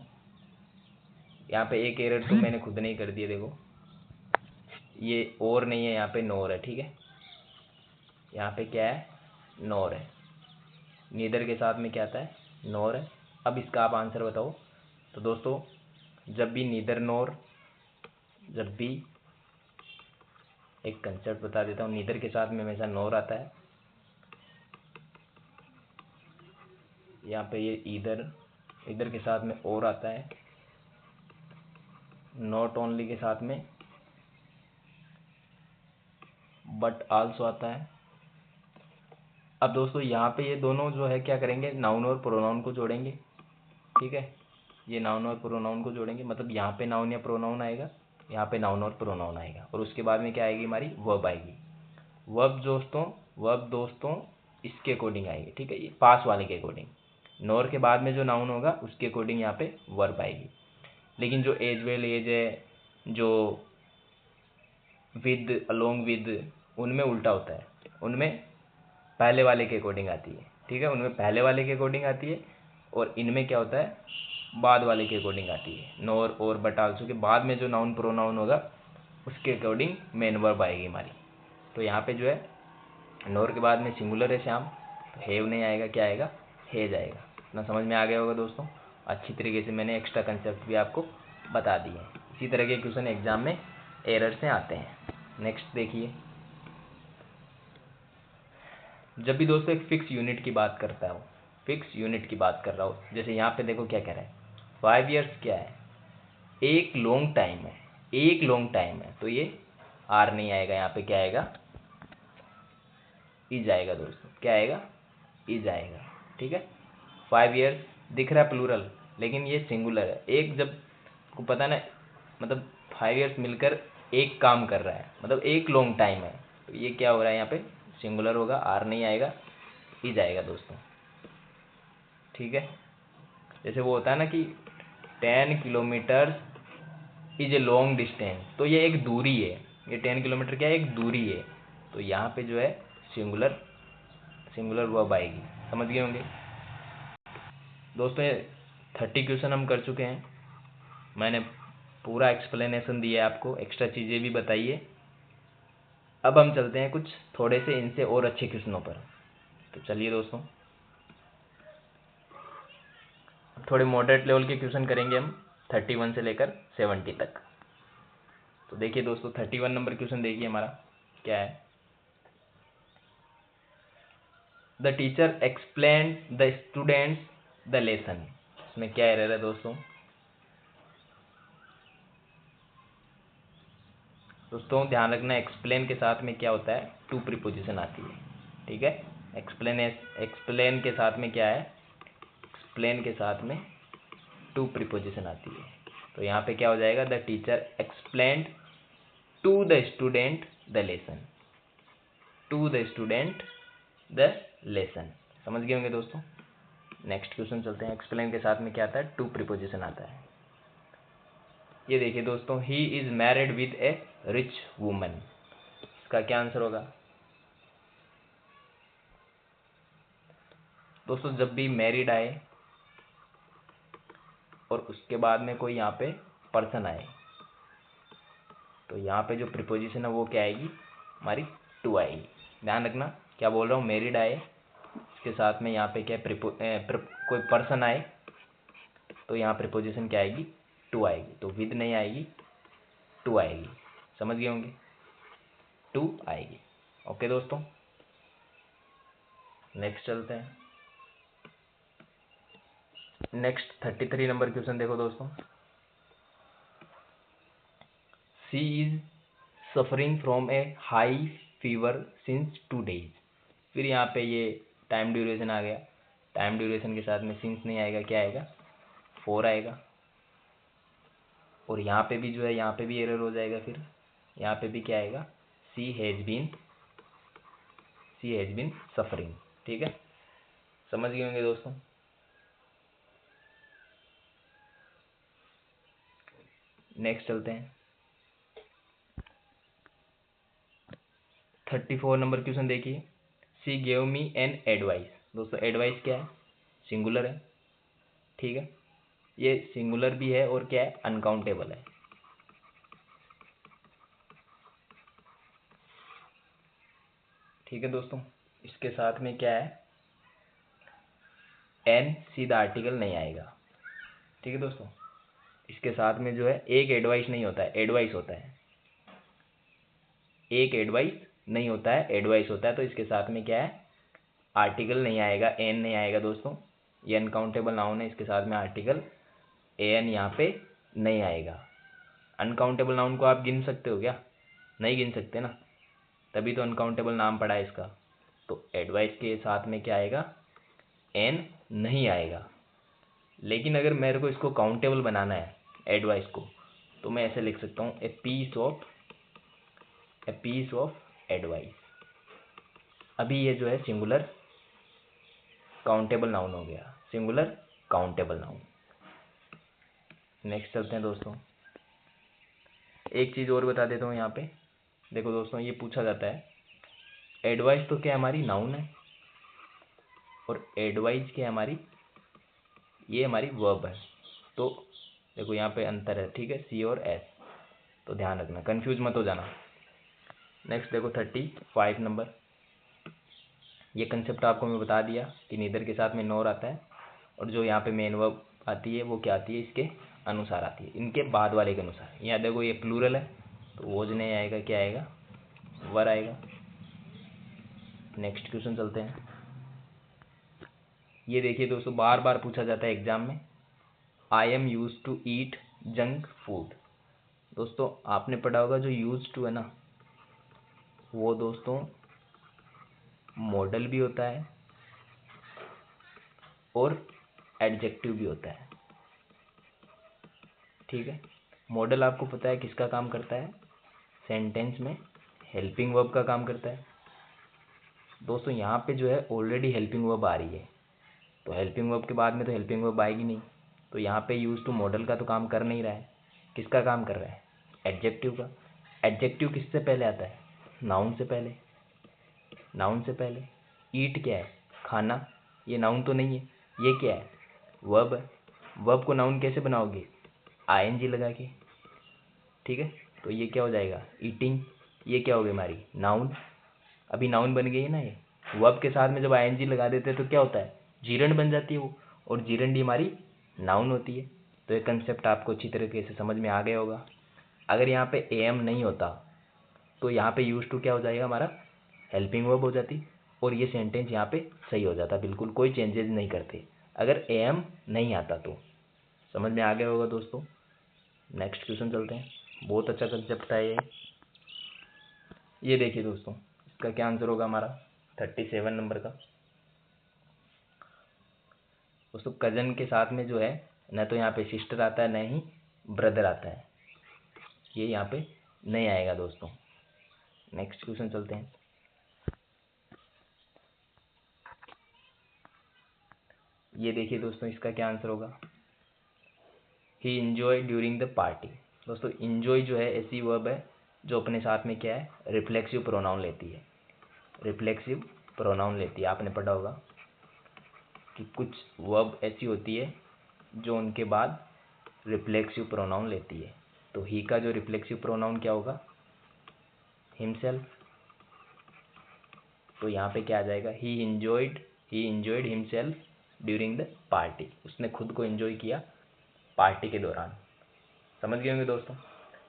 यहाँ पे एक एरर तो मैंने खुद नहीं कर दिया, देखो ये और नहीं है, यहाँ पे नोर है, ठीक है। यहाँ पे क्या है? नोर है। नीदर के साथ में क्या आता है? नोर है। अब इसका आप आंसर बताओ। तो दोस्तों जब भी नीदर नोर, जब भी, एक कंसेप्ट बता देता हूँ, नीदर के साथ में हमेशा नोर आता है। यहाँ पे ये इधर, इधर के साथ में और आता है। नॉट ओनली के साथ में बट आल्सो आता है। अब दोस्तों यहाँ पे ये दोनों जो है क्या करेंगे? नाउन और प्रोनाउन को जोड़ेंगे, ठीक है। ये नाउन और प्रोनाउन को जोड़ेंगे, मतलब यहाँ पे नाउन या प्रोनाउन आएगा, यहाँ पे नाउन और प्रोनाउन आएगा, और उसके बाद में क्या आएगी? हमारी वर्ब आएगी। वर्ब दोस्तों इसके अकॉर्डिंग आएगी, ठीक है, ये पास वाले के अकॉर्डिंग। नोर के बाद में जो नाउन होगा उसके अकॉर्डिंग यहाँ पे वर्ब आएगी। लेकिन जो एज वेल एज है, जो विद, अलोंग विद, उनमें उल्टा होता है। उनमें पहले वाले के अकॉर्डिंग आती है, ठीक है, उनमें पहले वाले के अकॉर्डिंग आती है, और इनमें क्या होता है? बाद वाले के अकॉर्डिंग आती है। नोर और बट आल्सो के बाद में जो नाउन प्रोनाउन होगा उसके अकॉर्डिंग मेन वर्ब आएगी हमारी। तो यहाँ पे जो है नोर के बाद में सिंगुलर है श्याम, तो हैव नहीं आएगा, क्या आएगा? हैज आएगा। ना समझ में आ गया होगा दोस्तों। अच्छी तरीके से मैंने एक्स्ट्रा कंसेप्ट भी आपको बता दिए हैं। इसी तरह के क्वेश्चन एग्जाम में एरर से आते हैं। नेक्स्ट देखिए, जब भी दोस्तों एक फिक्स यूनिट की बात करता हो, फिक्स यूनिट की बात कर रहा हो, जैसे यहाँ पे देखो क्या कह रहा है? 5 ईयर्स क्या है? एक लॉन्ग टाइम है, एक लॉन्ग टाइम है, तो ये आर नहीं आएगा, यहाँ पे क्या आएगा? इज आएगा दोस्तों। क्या आएगा? इज आएगा, ठीक है। 5 ईयर्स दिख रहा है प्लूरल, लेकिन ये सिंगुलर है। एक, जब को पता ना, मतलब 5 ईयर्स मिलकर एक काम कर रहा है, मतलब एक लॉन्ग टाइम है, तो ये क्या हो रहा है? यहाँ पे सिंगुलर होगा, आर नहीं आएगा, इज आएगा दोस्तों, ठीक है। जैसे वो होता है ना कि 10 kilometre is a long distance, तो ये एक दूरी है, ये 10 किलोमीटर क्या है? एक दूरी है। तो यहाँ पे जो है सिंगुलर, सिंगुलर वर्ब आएगी। समझ गए होंगे दोस्तों। ये 30 क्वेश्चन हम कर चुके हैं, मैंने पूरा एक्सप्लेनेशन दिया है आपको, एक्स्ट्रा चीज़ें भी बताई है। अब हम चलते हैं कुछ थोड़े से इनसे और अच्छे क्वेश्चनों पर। तो चलिए दोस्तों, थोड़े मॉडरेट लेवल के क्वेश्चन करेंगे हम, 31 से लेकर 70 तक। तो देखिए दोस्तों, 31 नंबर क्वेश्चन देखिए हमारा क्या है। The teacher explain the students the lesson. इसमें क्या एरर है दोस्तों? दोस्तों ध्यान रखना, एक्सप्लेन के साथ में क्या होता है? टू प्रीपोजिशन आती है, ठीक है। एक्सप्लेन के साथ में क्या है? एक्सप्लेन के साथ में टू प्रीपोजिशन आती है। तो यहाँ पे क्या हो जाएगा? The teacher explained to the student the lesson. To the student the lesson. समझ गए होंगे दोस्तों। नेक्स्ट क्वेश्चन चलते हैं। एक्सप्लेन के साथ में क्या आता है, टू प्रीपोजिशन आता है। ये देखिए दोस्तों, he is married with A rich woman. इसका क्या आंसर होगा दोस्तों? जब भी मैरिड आए और उसके बाद में कोई यहाँ पे पर्सन आए, तो यहाँ पे जो प्रीपोजिशन है वो क्या आएगी हमारी, टू आएगी। ध्यान रखना क्या बोल रहा हूँ, मैरिड आए, इसके साथ में यहाँ पे क्या कोई पर्सन आए, तो यहाँ प्रीपोजिशन क्या आएगी, टू आएगी। तो विद नहीं आएगी, टू आएगी। समझ गए होंगे, टू आएगी। ओके दोस्तों, नेक्स्ट चलते हैं। नेक्स्ट 33 नंबर क्वेश्चन देखो दोस्तों। She is suffering from A high fever since 2 days। फिर यहाँ पे ये टाइम ड्यूरेशन आ गया। टाइम ड्यूरेशन के साथ में सिंस नहीं आएगा, क्या आएगा, 4 आएगा। और यहाँ पे भी जो है, यहाँ पे भी एरर हो जाएगा। फिर यहाँ पे भी क्या आएगा, शी हैज़ बीन सफरिंग। ठीक है, समझ गए होंगे दोस्तों। नेक्स्ट चलते हैं। 34 नंबर क्वेश्चन देखिए। She gave me an advice. दोस्तों एडवाइस क्या है, सिंगुलर है। ठीक है, ये सिंगुलर भी है और क्या है, अनकाउंटेबल है। ठीक है दोस्तों, इसके साथ में क्या है, एन सीधा आर्टिकल नहीं आएगा। ठीक है दोस्तों, इसके साथ में जो है एक एडवाइस नहीं होता है, एडवाइस होता है। एक एडवाइस नहीं होता है, एडवाइस होता है। तो इसके साथ में क्या है, आर्टिकल नहीं आएगा, एन नहीं आएगा दोस्तों। ये अनकाउंटेबल नाउन है, इसके साथ में आर्टिकल एन यहाँ पे नहीं आएगा। अनकाउंटेबल नाउन को आप गिन सकते हो क्या, नहीं गिन सकते ना, तभी तो अनकाउंटेबल नाम पड़ा है इसका। तो एडवाइस के साथ में क्या आएगा, एन नहीं आएगा। लेकिन अगर मेरे को इसको काउंटेबल बनाना है एडवाइस को, तो मैं ऐसे लिख सकता हूँ, ए पीस ऑफ एडवाइस। अभी ये जो है सिंगुलर काउंटेबल नाउन हो गया, सिंगुलर काउंटेबल नाउन। नेक्स्ट चलते हैं दोस्तों। एक चीज़ और बता देता हूँ यहाँ पे। देखो दोस्तों, ये पूछा जाता है, एडवाइस तो क्या हमारी नाउन है, और एडवाइस क्या हमारी, ये हमारी वर्ब है। तो देखो यहाँ पे अंतर है, ठीक है, सी और एस। तो ध्यान रखना, कंफ्यूज मत हो जाना। नेक्स्ट देखो 35 नंबर। ये कंसेप्ट आपको मैं बता दिया कि नीदर के साथ में नोर आता है, और जो यहाँ पे मेन वर्ब आती है वो क्या आती है, इसके अनुसार आती है, इनके बाद वाले के अनुसार। यहाँ देखो ये प्लूरल है, तो वोज नहीं आएगा, क्या आएगा, वर आएगा। नेक्स्ट क्वेश्चन चलते हैं। ये देखिए दोस्तों, बार बार पूछा जाता है एग्जाम में, I am use to eat junk food. दोस्तों आपने पढ़ा होगा, जो यूज टू है ना, वो दोस्तों मॉडल भी होता है और एडजेक्टिव भी होता है। ठीक है, मॉडल आपको पता है किसका काम करता है, सेंटेंस में हेल्पिंग वर्ब का काम करता है। दोस्तों यहाँ पे जो है ऑलरेडी हेल्पिंग वर्ब आ रही है, तो हेल्पिंग वर्ब के बाद में तो हेल्पिंग वर्ब आएगी नहीं। तो यहाँ पे यूज टू मॉडल का तो काम कर नहीं रहा है, किसका काम कर रहा है, एडजेक्टिव का। एडजेक्टिव किससे पहले आता है, नाउन से पहले। नाउन से पहले ईट क्या है, खाना, ये नाउन तो नहीं है, ये क्या है, वर्ब है। वर्ब को नाउन कैसे बनाओगे, आईएनजी लगा के। ठीक है, तो ये क्या हो जाएगा, ईटिंग। ये क्या हो गई हमारी, नाउन। अभी नाउन बन गई है ना ये। वर्ब के साथ में जब आईएनजी लगा देते हैं तो क्या होता है, जीरंड बन जाती है वो, और जीरंडी हमारी नाउन होती है। तो ये कंसेप्ट आपको अच्छी तरीके से समझ में आ गया होगा। अगर यहाँ पे एम नहीं होता, तो यहाँ पे यूज टू क्या हो जाएगा हमारा, हेल्पिंग वर्ब हो जाती, और ये सेंटेंस यहाँ पे सही हो जाता, बिल्कुल कोई चेंजेस नहीं करते अगर एम नहीं आता तो। समझ में आ गया होगा दोस्तों। नेक्स्ट क्वेश्चन चलते हैं, बहुत अच्छा कंसेप्ट है ये देखिए दोस्तों, इसका क्या आंसर होगा हमारा 37 नंबर का। दोस्तों कजन के साथ में जो है, न तो यहाँ पे सिस्टर आता है, न ही ब्रदर आता है, ये यहाँ पे नहीं आएगा दोस्तों। नेक्स्ट क्वेश्चन चलते हैं। ये देखिए दोस्तों, इसका क्या आंसर होगा? ही इंजॉय ड्यूरिंग द पार्टी। दोस्तों इंजॉय जो है ऐसी वर्ब है जो अपने साथ में क्या है, रिफ्लेक्सिव प्रोनाउन लेती है। रिफ्लेक्सिव प्रोनाउन लेती है। आपने पढ़ा होगा कि कुछ वर्ब ऐसी होती है जो उनके बाद रिफ्लेक्सिव प्रोनाउन लेती है। तो ही का जो रिफ्लेक्सिव प्रोनाउन क्या होगा? हिमसेल्फ। तो यहाँ पे क्या आ जाएगा? ही enjoyed himself during the party. उसने खुद को एंजॉय किया पार्टी के दौरान। समझ गए होंगे दोस्तों।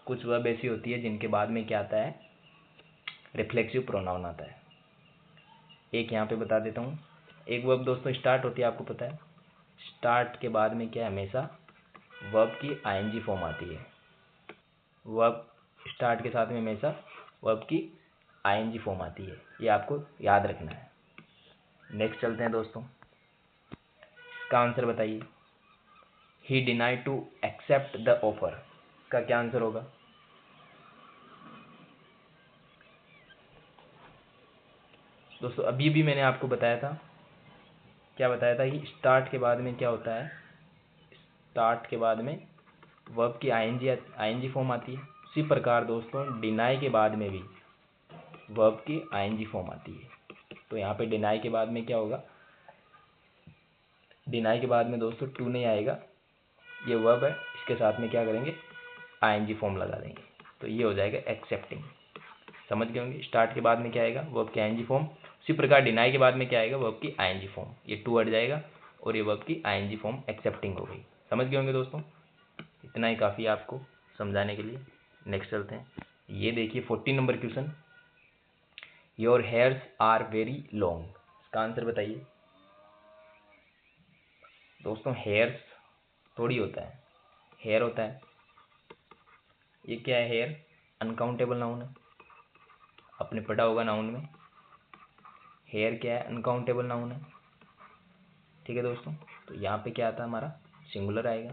कुछ वर्ब ऐसी होती है जिनके बाद में क्या आता है? रिफ्लेक्सिव प्रोनाउन आता है। एक यहाँ पे बता देता हूँ। एक वर्ब दोस्तों स्टार्ट होती है, आपको पता है। स्टार्ट के बाद में क्या हमेशा वर्ब की आईएनजी फॉर्म आती है। वर्ब स्टार्ट के साथ में हमेशा वर्ब की आईएनजी फॉर्म आती है। ये आपको याद रखना है। नेक्स्ट चलते हैं दोस्तों। इसका आंसर बताइए। He denied to accept the offer का क्या आंसर होगा? दोस्तों अभी भी मैंने आपको बताया था, क्या बताया था कि स्टार्ट के बाद में क्या होता है? स्टार्ट के बाद में वर्ब की आईएनजी फॉर्म आती है। उसी प्रकार दोस्तों डिनाई के बाद में भी वर्ब की आईएनजी फॉर्म आती है। तो यहाँ पे डिनाई के बाद में क्या होगा? डिनाई के बाद में दोस्तों टू नहीं आएगा। ये वर्ब है, इसके साथ में क्या करेंगे? आईएनजी फॉर्म लगा देंगे। तो ये हो जाएगा एक्सेप्टिंग। समझ गए होंगे। स्टार्ट के बाद में क्या आएगा? वर्ब की आईएनजी फॉर्म। उसी प्रकार डिनाई के बाद में क्या आएगा? वर्ब की आईएनजी फॉर्म। ये टू हट जाएगा और ये वर्ब की आईएनजी फॉर्म एक्सेप्टिंग हो गई। समझ गए होंगे दोस्तों। इतना ही काफ़ी है आपको समझाने के लिए। नेक्स्ट चलते हैं। ये देखिए 40 number question. Your hairs are very long. इसका आंसर बताइए। दोस्तों हेयर्स थोड़ी होता है, हेयर होता है। ये क्या है? हेयर अनकाउंटेबल नाउन है। आपने पढ़ा होगा नाउन में। हेयर क्या है? अनकाउंटेबल नाउन है। ठीक है दोस्तों। तो यहाँ पे क्या आता है? हमारा सिंगुलर आएगा।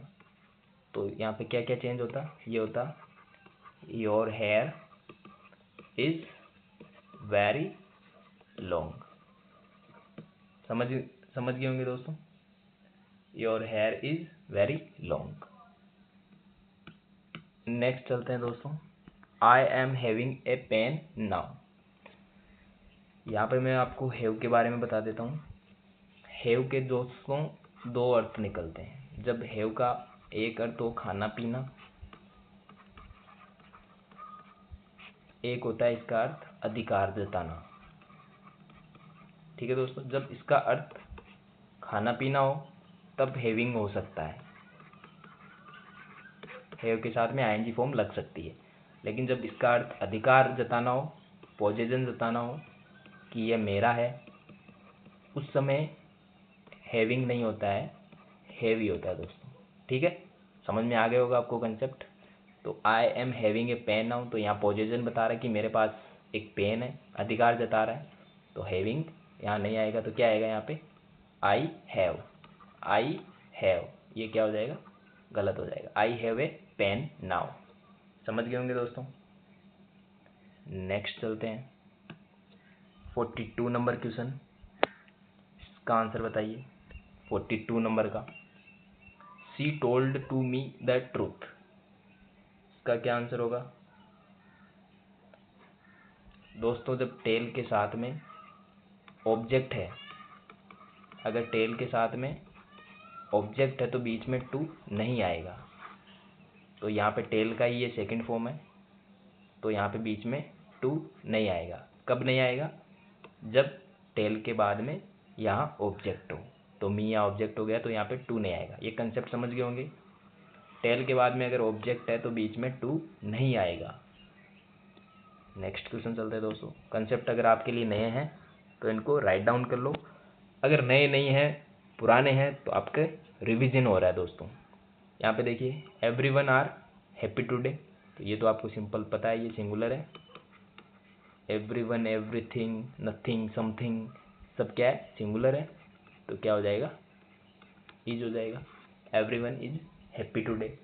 तो यहाँ पे क्या क्या चेंज होता? ये होता your hair is very long. समझ समझ गए होंगे दोस्तों। Your hair is very long. Next चलते हैं दोस्तों। I am having a pen now. यहाँ पे मैं आपको हैव के बारे में बता देता हूँ। हैव के दोस्तों दो अर्थ निकलते हैं। जब हैव का एक अर्थ हो खाना पीना, एक होता है इसका अर्थ अधिकार जताना। ठीक है दोस्तों। जब इसका अर्थ खाना पीना हो तब हैविंग हो सकता है। हैव के साथ में आईएनजी फॉर्म लग सकती है। लेकिन जब इसका अर्थ अधिकार जताना हो, पोजेशन जताना हो कि यह मेरा है, उस समय हैविंग नहीं होता है, हैव ही होता है दोस्तों। ठीक है, समझ में आ गया होगा आपको कंसेप्ट। तो I am having a pen now, तो यहाँ पोजेशन बता रहा है कि मेरे पास एक पेन है, अधिकार जता रहा है। तो हैविंग यहाँ नहीं आएगा। तो क्या आएगा यहाँ पे? I have. आई हैव ये क्या हो जाएगा? गलत हो जाएगा। I have a pen now. समझ गए होंगे दोस्तों। नेक्स्ट चलते हैं। 42 नंबर क्वेश्चन। इसका आंसर बताइए 42 नंबर का। She told to me the truth. इसका क्या आंसर होगा? दोस्तों जब टेल के साथ में ऑब्जेक्ट है, अगर टेल के साथ में ऑब्जेक्ट है तो बीच में टू नहीं आएगा। तो यहाँ पे टेल का ही ये सेकंड फॉर्म है। तो यहाँ पे बीच में टू नहीं आएगा। कब नहीं आएगा? जब टेल के बाद में यहाँ ऑब्जेक्ट हो। तो मी यहाँ ऑब्जेक्ट हो गया तो यहाँ पे टू नहीं आएगा। ये कंसेप्ट समझ गए होंगे। टेल के बाद में अगर ऑब्जेक्ट है तो बीच में टू नहीं आएगा। नेक्स्ट क्वेश्चन चलते हैं दोस्तों। कंसेप्ट अगर आपके लिए नए हैं तो इनको राइट डाउन कर लो। अगर नए नहीं हैं, पुराने हैं, तो आपके रिवीजन हो रहा है दोस्तों। यहाँ पे देखिए एवरीवन आर हैप्पी टुडे। तो ये तो आपको सिंपल पता है, ये सिंगुलर है। एवरीवन, एवरीथिंग, नथिंग, समथिंग सब क्या है? सिंगुलर है। तो क्या हो जाएगा? इज हो जाएगा। Everyone is happy today.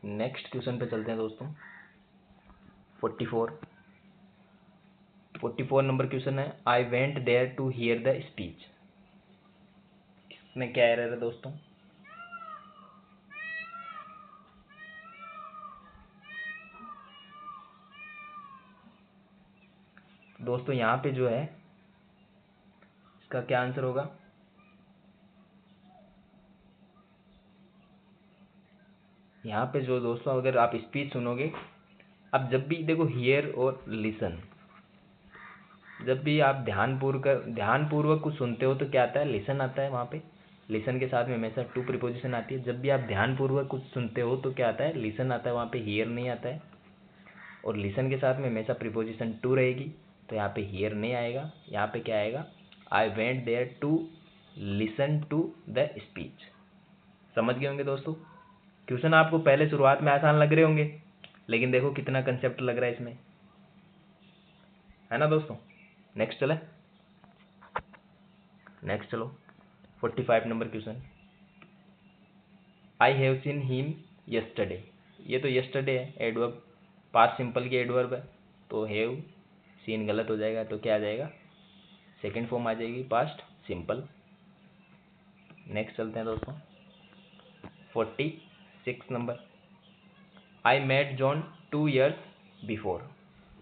Next question पे चलते हैं दोस्तों। 44 नंबर क्वेश्चन है। I went there to hear the speech. इसमें क्या एरर है दोस्तों? दोस्तों यहाँ पे जो है इसका क्या आंसर होगा? यहाँ पे जो दोस्तों अगर आप स्पीच सुनोगे, अब जब भी देखो हियर और लिसन, जब भी आप ध्यानपूर्वक कुछ सुनते हो तो क्या आता है? लिसन आता है। वहाँ पे लिसन के साथ में हमेशा टू प्रीपोजिशन आती है। जब भी आप ध्यानपूर्वक कुछ सुनते हो तो क्या आता है? लिसन आता है। वहाँ पे हियर नहीं आता है। और लिसन के साथ में हमेशा प्रीपोजिशन टू रहेगी, तो यहाँ पे हियर नहीं आएगा। यहाँ पे क्या आएगा? I went there to listen to the speech. समझ गए होंगे दोस्तों? क्वेश्चन आपको पहले शुरुआत में आसान लग रहे होंगे, लेकिन देखो कितना कंसेप्ट लग रहा है इसमें, है ना दोस्तों? नेक्स्ट चले, नेक्स्ट चलो 45 number question. I have seen him yesterday. ये तो यस्टरडे है, एडवर्ब, पास्ट सिंपल की एडवर्ब है, तो हैव सीन गलत हो जाएगा, तो क्या आ जाएगा? सेकेंड फॉर्म आ जाएगी पास्ट सिंपल। नेक्स्ट चलते हैं दोस्तों 46 number. I met John 2 years before.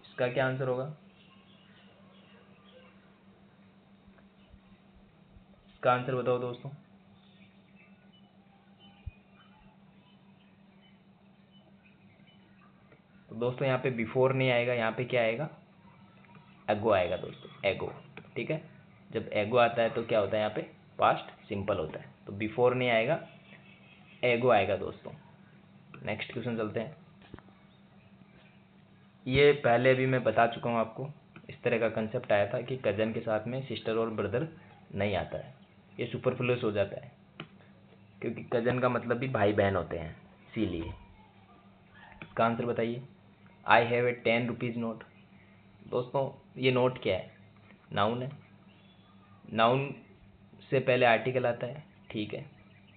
इसका क्या आंसर होगा? इसका आंसर बताओ दोस्तों। तो दोस्तों यहाँ पे बिफोर नहीं आएगा, यहाँ पे क्या आएगा? एगो आएगा दोस्तों, एगो। ठीक है, जब एगो आता है तो क्या होता है? यहाँ पे पास्ट सिंपल होता है, तो बिफोर नहीं आएगा, एगो आएगा दोस्तों। नेक्स्ट क्वेश्चन चलते हैं। ये पहले भी मैं बता चुका हूँ आपको, इस तरह का कंसेप्ट आया था कि कजन के साथ में सिस्टर और ब्रदर नहीं आता है, ये सुपरफ्लूअस हो जाता है, क्योंकि कजन का मतलब भी भाई बहन होते हैं, इसीलिए। इसका आंसर बताइए। आई हैव ए 10 रुपीज़ नोट। दोस्तों ये नोट क्या है? नाउन है। नाउन से पहले आर्टिकल आता है, ठीक है।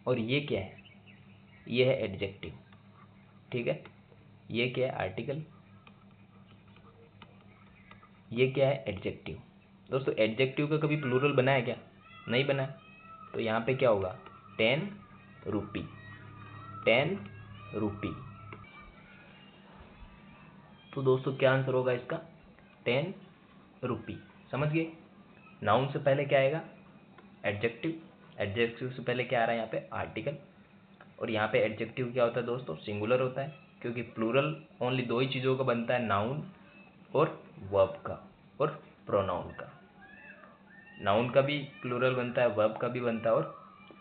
और ये क्या है? ये है एडजेक्टिव, ठीक है। ये क्या है? आर्टिकल। ये क्या है? एडजेक्टिव। दोस्तों एडजेक्टिव का कभी प्लूरल बना है क्या? नहीं बना है, तो यहाँ पे क्या होगा? 10 रुपी, 10 रुपी। तो दोस्तों क्या आंसर होगा इसका? 10 रुपी। समझ गए? नाउन से पहले क्या आएगा? एडजेक्टिव। एडजेक्टिव से पहले क्या आ रहा है? यहाँ पे आर्टिकल। और यहाँ पे एडजेक्टिव क्या होता है दोस्तों? सिंगुलर होता है, क्योंकि प्लूरल ओनली दो ही चीज़ों का बनता है, नाउन और वर्ब का और प्रोनाउन का। नाउन का भी प्लूरल बनता है, वर्ब का भी बनता है और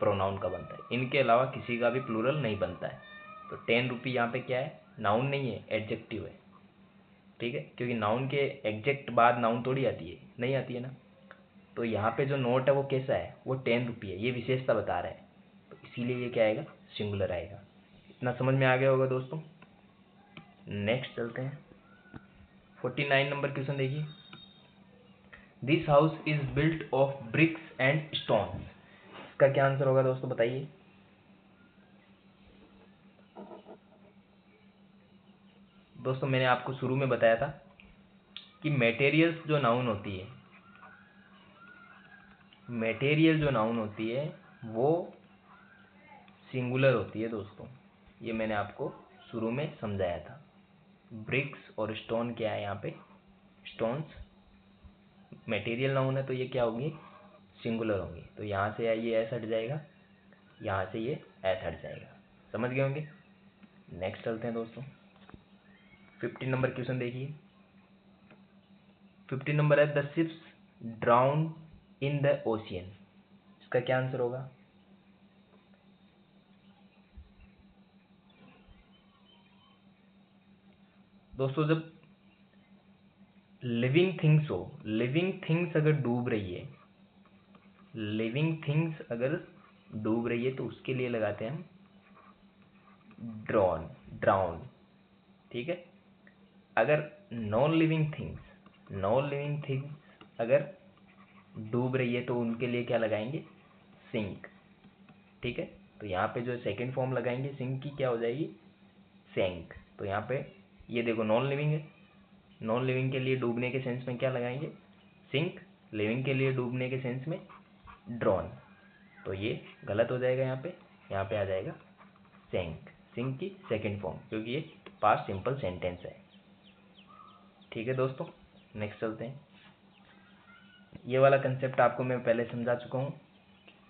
प्रोनाउन का बनता है, इनके अलावा किसी का भी प्लूरल नहीं बनता है। तो 10 रुपी यहाँ पे क्या है? नाउन नहीं है, एडजेक्टिव है, ठीक है। क्योंकि नाउन के एग्जैक्ट बाद नाउन थोड़ी आती है, नहीं आती है ना। तो यहाँ पे जो नोट है वो कैसा है? वो 10 रुपी है, ये विशेषता बता रहा है, तो इसीलिए ये क्या आएगा? सिंगुलर आएगा। इतना समझ में आ गया होगा दोस्तों। नेक्स्ट चलते हैं 49 नंबर क्वेश्चन देखिए। This house is built of BRICS and stones. इसका क्या आंसर होगा दोस्तों? बताइए। दोस्तों मैंने आपको शुरू में बताया था कि मटेरियल्स जो नाउन होती है, मटेरियल जो नाउन होती है वो सिंगुलर होती है दोस्तों। ये मैंने आपको शुरू में समझाया था। ब्रिक्स और स्टोन क्या है? यहाँ पे स्टोन्स मटेरियल नाउन है, तो ये क्या होंगी? सिंगुलर होंगी। तो यहाँ से ये एस हट जाएगा, यहाँ से ये एस हट जाएगा। समझ गए होंगे? नेक्स्ट चलते हैं दोस्तों 15 नंबर क्वेश्चन देखिए। 15 नंबर है the ships drown in the ocean. इसका क्या आंसर होगा? दोस्तों जब लिविंग थिंग्स हो, लिविंग थिंग्स अगर डूब रही है, लिविंग थिंग्स अगर डूब रही है तो उसके लिए लगाते हैं हम ड्रॉन, ड्राउन, ठीक है। अगर non living things, non living things अगर डूब रही है तो उनके लिए क्या लगाएंगे? सिंक, ठीक है। तो यहाँ पे जो सेकंड फॉर्म लगाएंगे सिंक की, क्या हो जाएगी? सैंक। तो यहाँ पे ये देखो नॉन लिविंग है, नॉन लिविंग के लिए डूबने के सेंस में क्या लगाएंगे? सिंक। लिविंग के लिए डूबने के सेंस में ड्रॉन। तो ये गलत हो जाएगा। यहाँ पे आ जाएगा सेंक, सिंक की सेकंड फॉर्म, क्योंकि ये पास्ट सिंपल सेंटेंस है। ठीक है दोस्तों, नेक्स्ट चलते हैं। ये वाला कंसेप्ट आपको मैं पहले समझा चुका हूँ।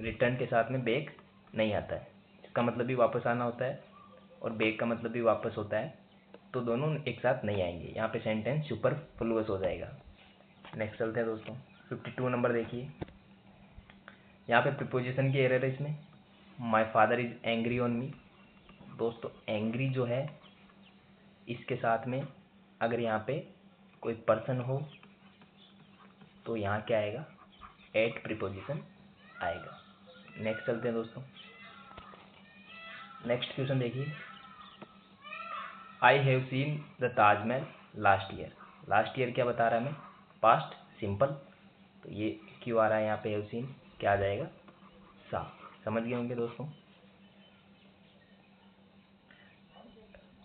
रिटर्न के साथ में बैक नहीं आता है, इसका मतलब भी वापस आना होता है और बैक का मतलब भी वापस होता है, तो दोनों एक साथ नहीं आएंगे। यहाँ पे सेंटेंस सुपरफ्लुअस हो जाएगा। नेक्स्ट चलते हैं दोस्तों। 52 नंबर देखिए, यहाँ पे प्रीपोजिशन की एरर है इसमें। My father is angry on me. दोस्तों एंग्री जो है, इसके साथ में अगर यहाँ पे कोई पर्सन हो तो यहाँ क्या आएगा, एट प्रीपोजिशन आएगा। नेक्स्ट चलते हैं दोस्तों। नेक्स्ट क्वेश्चन देखिए, I have seen the Taj Mahal last year. Last year क्या बता रहा है हमें, पास्ट सिंपल, तो ये क्यों आ रहा है यहाँ पे हैव सीन, क्या आ जाएगा, सा। समझ गए होंगे दोस्तों।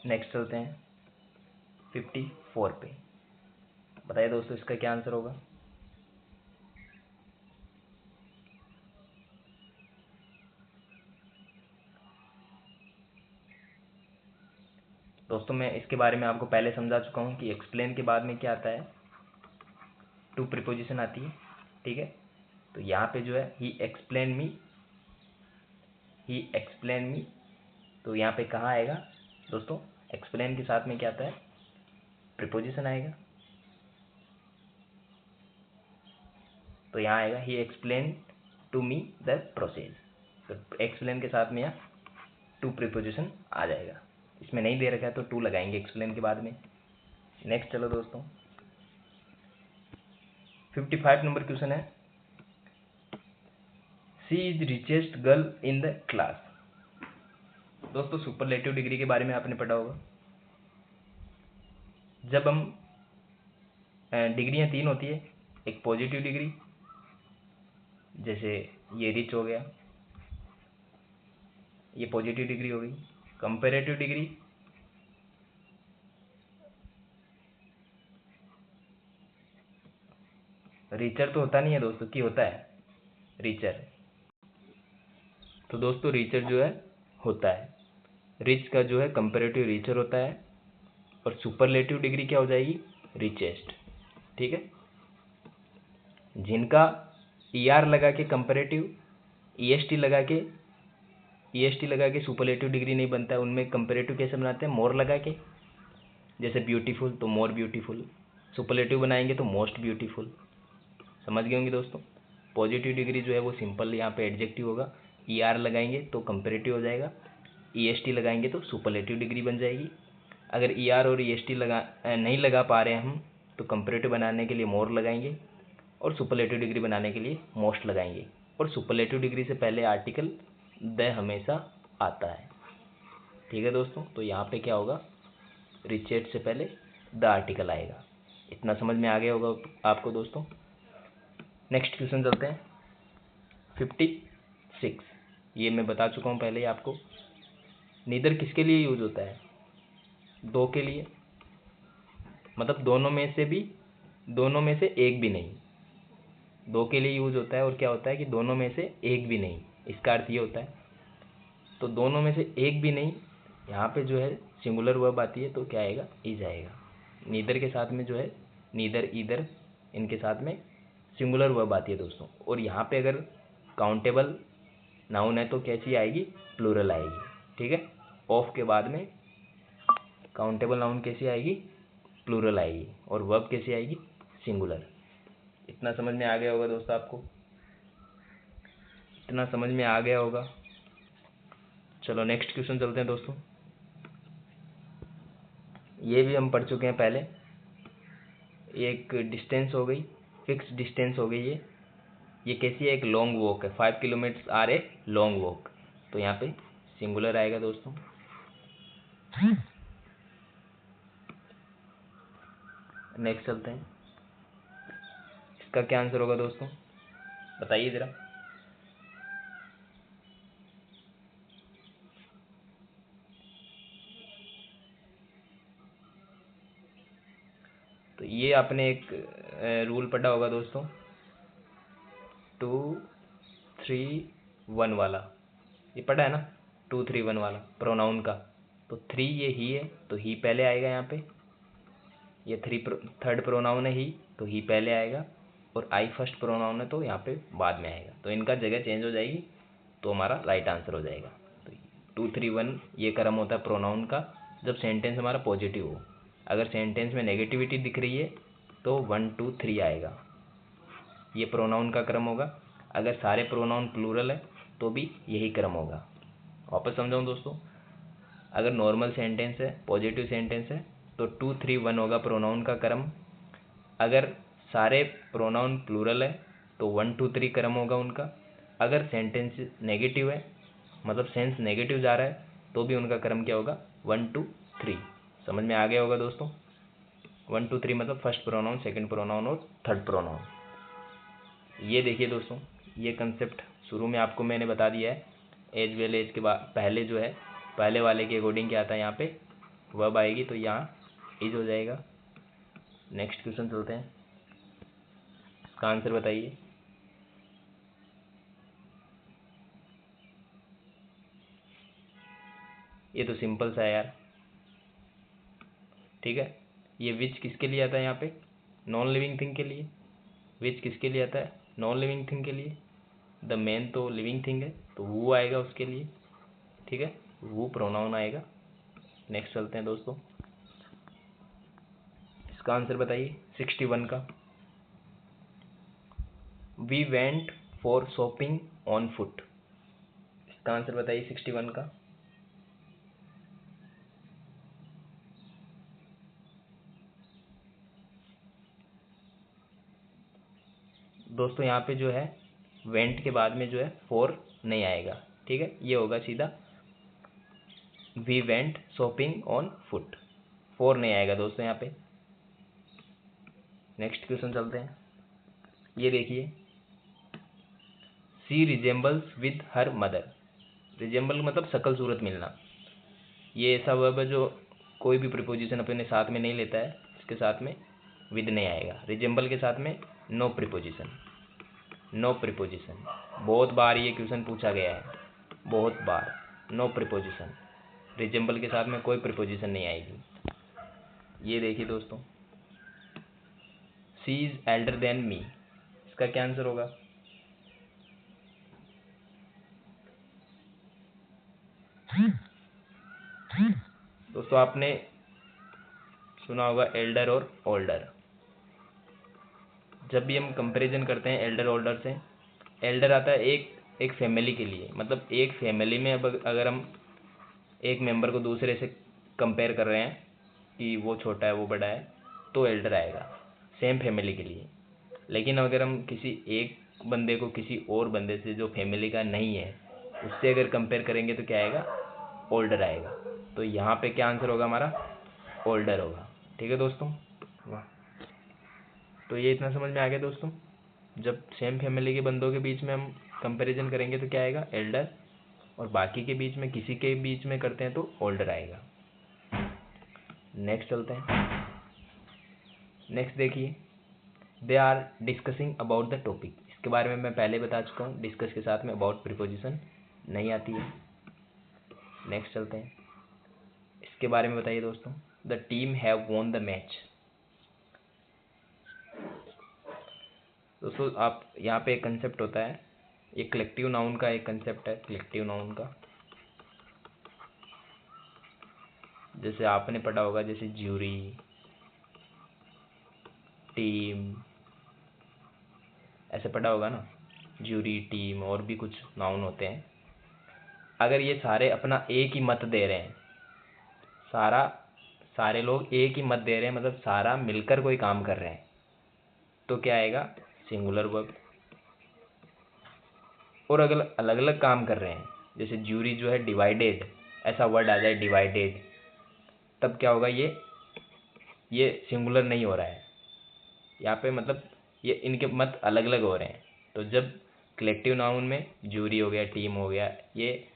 नेक्स्ट चलते हैं 54 पे। बताइए दोस्तों इसका क्या आंसर होगा। दोस्तों मैं इसके बारे में आपको पहले समझा चुका हूँ कि एक्सप्लेन के बाद में क्या आता है, टू प्रीपोजिशन आती है। ठीक है, तो यहाँ पे जो है ही एक्सप्लेन मी, तो यहाँ पे कहाँ आएगा दोस्तों, एक्सप्लेन के साथ में क्या आता है, प्रीपोजिशन आएगा। तो यहाँ आएगा ही explain to me the process, तो एक्सप्लेन के साथ में यहाँ टू प्रीपोजिशन आ जाएगा। इसमें नहीं दे रखा है तो टू लगाएंगे एक्सप्लेन के बाद में। नेक्स्ट चलो दोस्तों, 55 नंबर क्वेश्चन है, she is richest girl in the class. दोस्तों सुपरलेटिव डिग्री के बारे में आपने पढ़ा होगा। जब हम डिग्रियां 3 होती है, एक पॉजिटिव डिग्री, जैसे ये रिच हो गया, ये पॉजिटिव डिग्री हो गई। कंपैरेटिव डिग्री, रिचर तो होता नहीं है दोस्तों, की होता है रिचर, तो दोस्तों रिचर जो है होता है, रिच का जो है कंपैरेटिव रिचर होता है, और सुपरलेटिव डिग्री क्या हो जाएगी, रिचेस्ट। ठीक है, जिनका ER लगा के कंपैरेटिव, EST लगा के सुपरलेटिव डिग्री नहीं बनता है, उनमें कंपैरेटिव कैसे बनाते हैं, मोर लगा के, जैसे ब्यूटीफुल तो मोर ब्यूटीफुल, सुपरलेटिव बनाएंगे तो मोस्ट ब्यूटीफुल। समझ गए होंगे दोस्तों। पॉजिटिव डिग्री जो है वो सिंपल यहाँ पे एडजेक्टिव होगा, ER लगाएंगे तो कंपैरेटिव हो जाएगा, EST लगाएंगे तो सुपरलेटिव डिग्री बन जाएगी। अगर ER और EST नहीं लगा पा रहे हैं हम, तो कंपैरेटिव बनाने के लिए मोर लगाएंगे और सुपरलेटिव डिग्री बनाने के लिए मोस्ट लगाएंगे, और सुपरलेटिव डिग्री से पहले आर्टिकल द हमेशा आता है। ठीक है दोस्तों, तो यहाँ पे क्या होगा, रिचेट से पहले द आर्टिकल आएगा। इतना समझ में आ गया होगा आपको दोस्तों। नेक्स्ट क्वेश्चन चलते हैं 56। ये मैं बता चुका हूँ पहले ही आपको। नीदर किसके लिए यूज होता है, दो के लिए, मतलब दोनों में से एक भी नहीं, दो के लिए यूज होता है। और क्या होता है कि दोनों में से एक भी नहीं, इसका अर्थ ये होता है, तो दोनों में से एक भी नहीं, यहाँ पे जो है सिंगुलर वर्ब आती है तो क्या आएगा, इज आएगा। नीदर के साथ में जो है नीदर ईदर, इनके साथ में सिंगुलर वर्ब आती है दोस्तों। और यहाँ पे अगर काउंटेबल नाउन है तो कैसी आएगी, प्लूरल आएगी। ठीक है, ऑफ के बाद में काउंटेबल नाउन कैसी आएगी, प्लूरल आएगी, और वर्ब कैसी आएगी, सिंगुलर। इतना समझ में आ गया होगा दोस्तों आपको, इतना समझ में आ गया होगा। चलो नेक्स्ट क्वेश्चन चलते हैं दोस्तों। ये भी हम पढ़ चुके हैं पहले। एक डिस्टेंस हो गई, फिक्स डिस्टेंस हो गई ये कैसी है, एक लॉन्ग वॉक है, 5 kilometre are a long walk, तो यहाँ पे सिंगुलर आएगा दोस्तों। नेक्स्ट चलते हैं, इसका क्या आंसर होगा दोस्तों, बताइए जरा। तो ये आपने एक रूल पढ़ा होगा दोस्तों, 2 3 1 वाला, ये पढ़ा है ना, 2 3 1 वाला प्रोनाउन का। तो 3 ये ही है तो ही पहले आएगा यहाँ पे, ये थर्ड प्रोनाउन है ही तो ही पहले आएगा, और आई फर्स्ट प्रोनाउन है तो यहाँ पे बाद में आएगा। तो इनका जगह चेंज हो जाएगी तो हमारा राइट आंसर हो जाएगा। तो 2 3 1 ये क्रम होता है प्रोनाउन का जब सेंटेंस हमारा पॉजिटिव हो। अगर सेंटेंस में नेगेटिविटी दिख रही है तो 1 2 3 आएगा, ये प्रोनाउन का क्रम होगा। अगर सारे प्रोनाउन प्लूरल है तो भी यही क्रम होगा। वापस समझाऊँ दोस्तों, अगर नॉर्मल सेंटेंस है, पॉजिटिव सेंटेंस है तो 2 3 1 होगा प्रोनाउन का क्रम। अगर सारे प्रोनाउन प्लूरल है तो 1 2 3 क्रम होगा उनका। अगर सेंटेंस नेगेटिव है, मतलब सेंस नेगेटिव जा रहा है, तो भी उनका क्रम क्या होगा, 1 2 3। समझ में आ गया होगा दोस्तों। 1 2 3 मतलब फर्स्ट प्रोनाउन, सेकंड प्रोनाउन और थर्ड प्रोनाउन। ये देखिए दोस्तों, ये कंसेप्ट शुरू में आपको मैंने बता दिया है। एज वेल एज के बाद पहले जो है, पहले वाले के अकॉर्डिंग क्या आता है, यहाँ पे वर्ब आएगी तो यहाँ इज हो जाएगा। नेक्स्ट क्वेश्चन चलते हैं, इसका आंसर बताइए। ये तो सिंपल सा है यार, ठीक है। ये विच किसके लिए आता है यहाँ पे, नॉन लिविंग थिंग के लिए। विच किसके लिए आता है, नॉन लिविंग थिंग के लिए। द मेन तो लिविंग थिंग है तो वो आएगा उसके लिए, ठीक है, वो प्रोनाउन आएगा। नेक्स्ट चलते हैं दोस्तों, इसका आंसर बताइए 61 का। We went for shopping on foot, इसका आंसर बताइए 61 का। दोस्तों यहाँ पे जो है वेंट के बाद में जो है फॉर नहीं आएगा, ठीक है, ये होगा सीधा we went shopping on foot, for नहीं आएगा दोस्तों यहाँ पे। नेक्स्ट क्वेश्चन चलते हैं, ये देखिए, she resembles with her mother. Resemble मतलब शकल सूरत मिलना। ये ऐसा वर्ब है जो कोई भी प्रीपोजिशन अपने साथ में नहीं लेता है, इसके साथ में विद नहीं आएगा। रिजेंबल के साथ में नो प्रीपोजिशन, नो प्रीपोजिशन। बहुत बार ये क्वेश्चन पूछा गया है, बहुत बार। नो प्रीपोजिशन, रिजेंबल के साथ में कोई प्रीपोजिशन नहीं आएगी। ये देखिए दोस्तों, सी इज एल्डर देन मी, इसका क्या आंसर होगा। दोस्तों आपने सुना होगा एल्डर और ओल्डर। जब भी हम कंपैरिजन करते हैं एल्डर ओल्डर से, एल्डर आता है एक फैमिली के लिए, मतलब एक फैमिली में अब अगर हम एक मेंबर को दूसरे से कंपेयर कर रहे हैं कि वो छोटा है वो बड़ा है, तो एल्डर आएगा सेम फैमिली के लिए। लेकिन अगर हम किसी एक बंदे को किसी और बंदे से जो फैमिली का नहीं है उससे अगर कंपेयर करेंगे तो क्या आएगा, ओल्डर आएगा। तो यहाँ पे क्या आंसर होगा हमारा, ओल्डर होगा। ठीक है दोस्तों, वाह। तो ये इतना समझ में आ गया दोस्तों, जब सेम फैमिली के बंदों के बीच में हम कंपैरिजन करेंगे तो क्या आएगा, एल्डर, और बाकी के बीच में किसी के बीच में करते हैं तो ओल्डर आएगा। नेक्स्ट चलते हैं, नेक्स्ट देखिए, they are discussing about the topic, इसके बारे में मैं पहले बता चुका हूँ, डिस्कस के साथ में अबाउट प्रीपोजिशन नहीं आती है। नेक्स्ट चलते हैं, इसके बारे में बताइए दोस्तों, the team have won the match. दोस्तों आप यहाँ पे एक कंसेप्ट होता है, ये कलेक्टिव नाउन का एक कंसेप्ट है, कलेक्टिव नाउन का। जैसे आपने पढ़ा होगा, जैसे ज्यूरी, टीम, ऐसे पढ़ा होगा ना, ज्यूरी, टीम, और भी कुछ नाउन होते हैं। अगर ये सारे अपना एक ही मत दे रहे हैं, सारे लोग एक ही मत दे रहे हैं, मतलब सारा मिलकर कोई काम कर रहे हैं, तो क्या आएगा, सिंगुलर वर्ब। और अगर अलग अलग काम कर रहे हैं, जैसे ज्यूरी जो है डिवाइडेड, ऐसा वर्ड आ जाए डिवाइडेड, तब क्या होगा, ये सिंगुलर नहीं हो रहा है यहाँ पे, मतलब ये इनके मत अलग अलग हो रहे हैं। तो जब कलेक्टिव नाउन में ज्यूरी हो गया, टीम हो गया, ये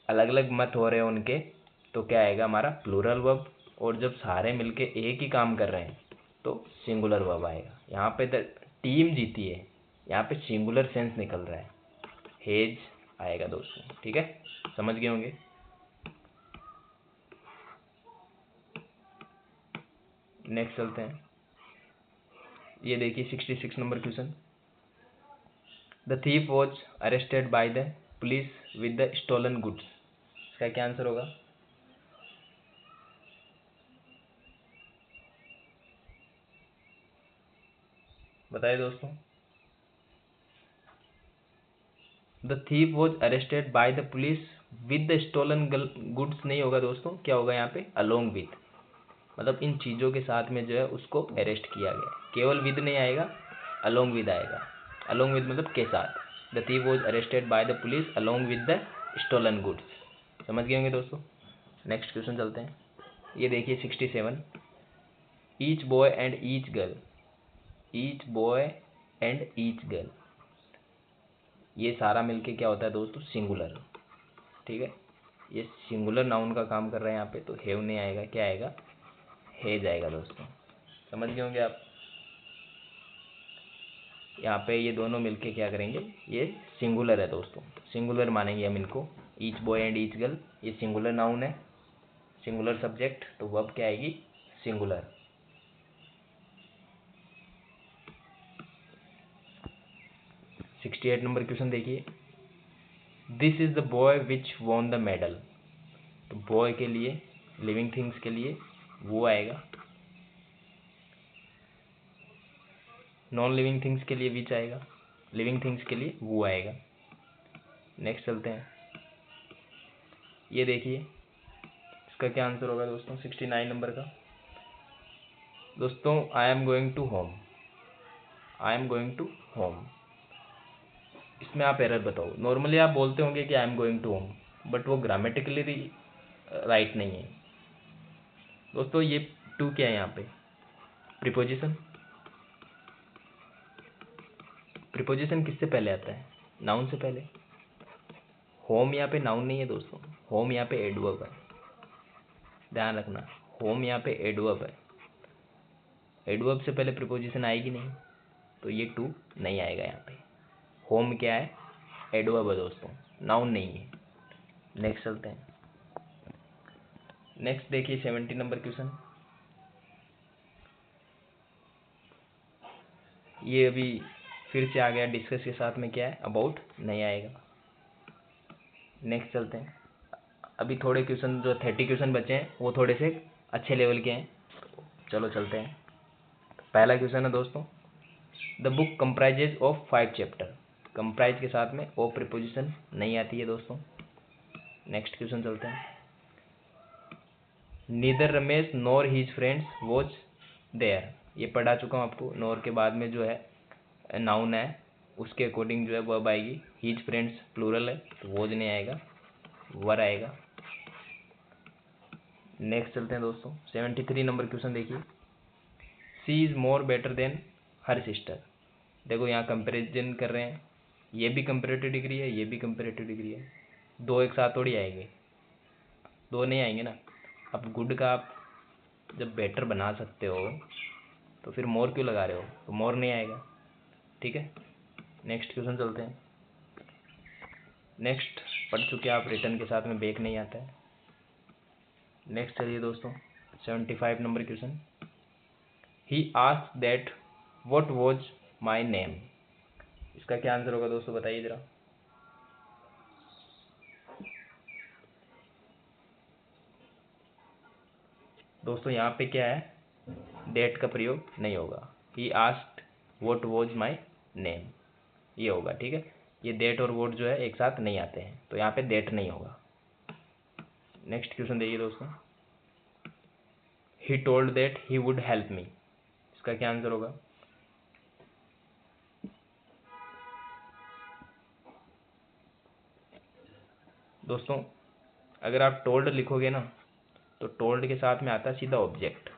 अलग अलग मत हो रहे हैं उनके, तो क्या आएगा हमारा, प्लूरल वर्ब। और जब सारे मिलके एक ही काम कर रहे हैं तो सिंगुलर वर्ब आएगा। यहाँ पे टीम जीती है, यहाँ पे सिंगुलर सेंस निकल रहा है। हेज आएगा दोस्तों। ठीक है, समझ गए होंगे। नेक्स्ट चलते हैं, ये देखिए 66 number question. The thief was arrested by the police with the stolen goods. इसका क्या आंसर होगा? बताइए दोस्तों। The thief was arrested by the police with the stolen goods नहीं होगा दोस्तों, क्या होगा यहाँ पे? अलोंग विद, मतलब इन चीज़ों के साथ में जो है उसको अरेस्ट किया गया। केवल विद नहीं आएगा, अलोंग विद आएगा। अलोंग विद मतलब के साथ। The thief was arrested by the police along with the stolen goods. समझ गए होंगे दोस्तों। नेक्स्ट क्वेश्चन चलते हैं, ये देखिए 67। Each boy and each girl, each boy and each girl, ये सारा मिलके क्या होता है दोस्तों? सिंगुलर। ठीक है, ये सिंगुलर नाउन का काम कर रहे हैं यहाँ पे, तो हैव नहीं आएगा, क्या आएगा? हैज आएगा दोस्तों। समझ गए होंगे आप। यहाँ पे ये दोनों मिलके क्या करेंगे? ये सिंगुलर है दोस्तों, सिंगुलर मानेंगे हम इनको। Each boy and each girl ये सिंगुलर नाउन है, सिंगुलर सब्जेक्ट, तो वर्ब क्या आएगी? सिंगुलर। सिक्सटी 68 नंबर क्वेश्चन देखिए। This is the boy which won the medal. तो बॉय के लिए, लिविंग थिंग्स के लिए वो आएगा, नॉन लिविंग थिंग्स के लिए विच आएगा, लिविंग थिंग्स के लिए वो आएगा। नेक्स्ट चलते हैं, ये देखिए इसका क्या आंसर होगा दोस्तों 69 नंबर का। दोस्तों I am going to home, I am going to home, इसमें आप एरर बताओ। नॉर्मली आप बोलते होंगे कि I am going to home, but वो ग्रामेटिकली राइट नहीं है दोस्तों। ये टू क्या है यहाँ पे? प्रीपोजिशन। प्रीपोजिशन किससे पहले आता है? नाउन से पहले। होम यहाँ पे नाउन नहीं है दोस्तों, होम यहाँ पे एडवर्ब है, ध्यान रखना। होम यहाँ पे एडवर्ब है, एडवर्ब से पहले प्रीपोजिशन आएगी नहीं, तो ये टू नहीं आएगा यहाँ पे। होम क्या है? एडवर्ब है दोस्तों, नाउन नहीं है। नेक्स्ट चलते हैं, नेक्स्ट देखिए 70 नंबर क्वेश्चन। ये अभी फिर से आ गया, डिस्कस के साथ में क्या है? अबाउट नहीं आएगा। नेक्स्ट चलते हैं, अभी थोड़े क्वेश्चन जो 30 क्वेश्चन बचे हैं वो थोड़े से अच्छे लेवल के हैं, चलो चलते हैं। पहला क्वेश्चन है दोस्तों, the book comprises of 5 chapter. Comprise के साथ में ओ प्रीपोजिशन नहीं आती है दोस्तों। नेक्स्ट क्वेश्चन चलते हैं, neither Ramesh nor his friends was there. ये पढ़ा चुका हूँ आपको। नॉर के बाद में जो है नाउन है, उसके अकॉर्डिंग जो है वर्ब आएगी। हीज फ्रेंड्स प्लूरल है, तो वॉज नहीं आएगा, वर आएगा। नेक्स्ट चलते हैं दोस्तों, 73 नंबर क्वेश्चन देखिए। She is more better than her sister. देखो यहाँ कंपेरिजन कर रहे हैं, ये भी कंपेरेटिव डिग्री है, ये भी कंपेरेटिव डिग्री है, दो एक साथ थोड़ी आएंगे, दो नहीं आएंगे ना। अब गुड का आप जब बेटर बना सकते हो तो फिर मोर क्यों लगा रहे हो? तो मोर नहीं आएगा। ठीक है, नेक्स्ट क्वेश्चन चलते हैं। नेक्स्ट पढ़ चुके आप, रिटर्न के साथ में बैक नहीं आता है। नेक्स्ट चलिए दोस्तों 75 number question. He asked that what was my name. इसका क्या आंसर होगा दोस्तों, बताइए जरा। दोस्तों यहाँ पे क्या है? डेट का प्रयोग नहीं होगा। He asked what was my name, ये होगा। ठीक है, ये डेट और वोट जो है एक साथ नहीं आते हैं, तो यहाँ पे डेट नहीं होगा। नेक्स्ट क्वेश्चन देखिए दोस्तों, he told that he would help me. इसका क्या आंसर होगा? दोस्तों अगर आप टोल्ड लिखोगे ना, तो टोल्ड के साथ में आता है सीधा ऑब्जेक्ट।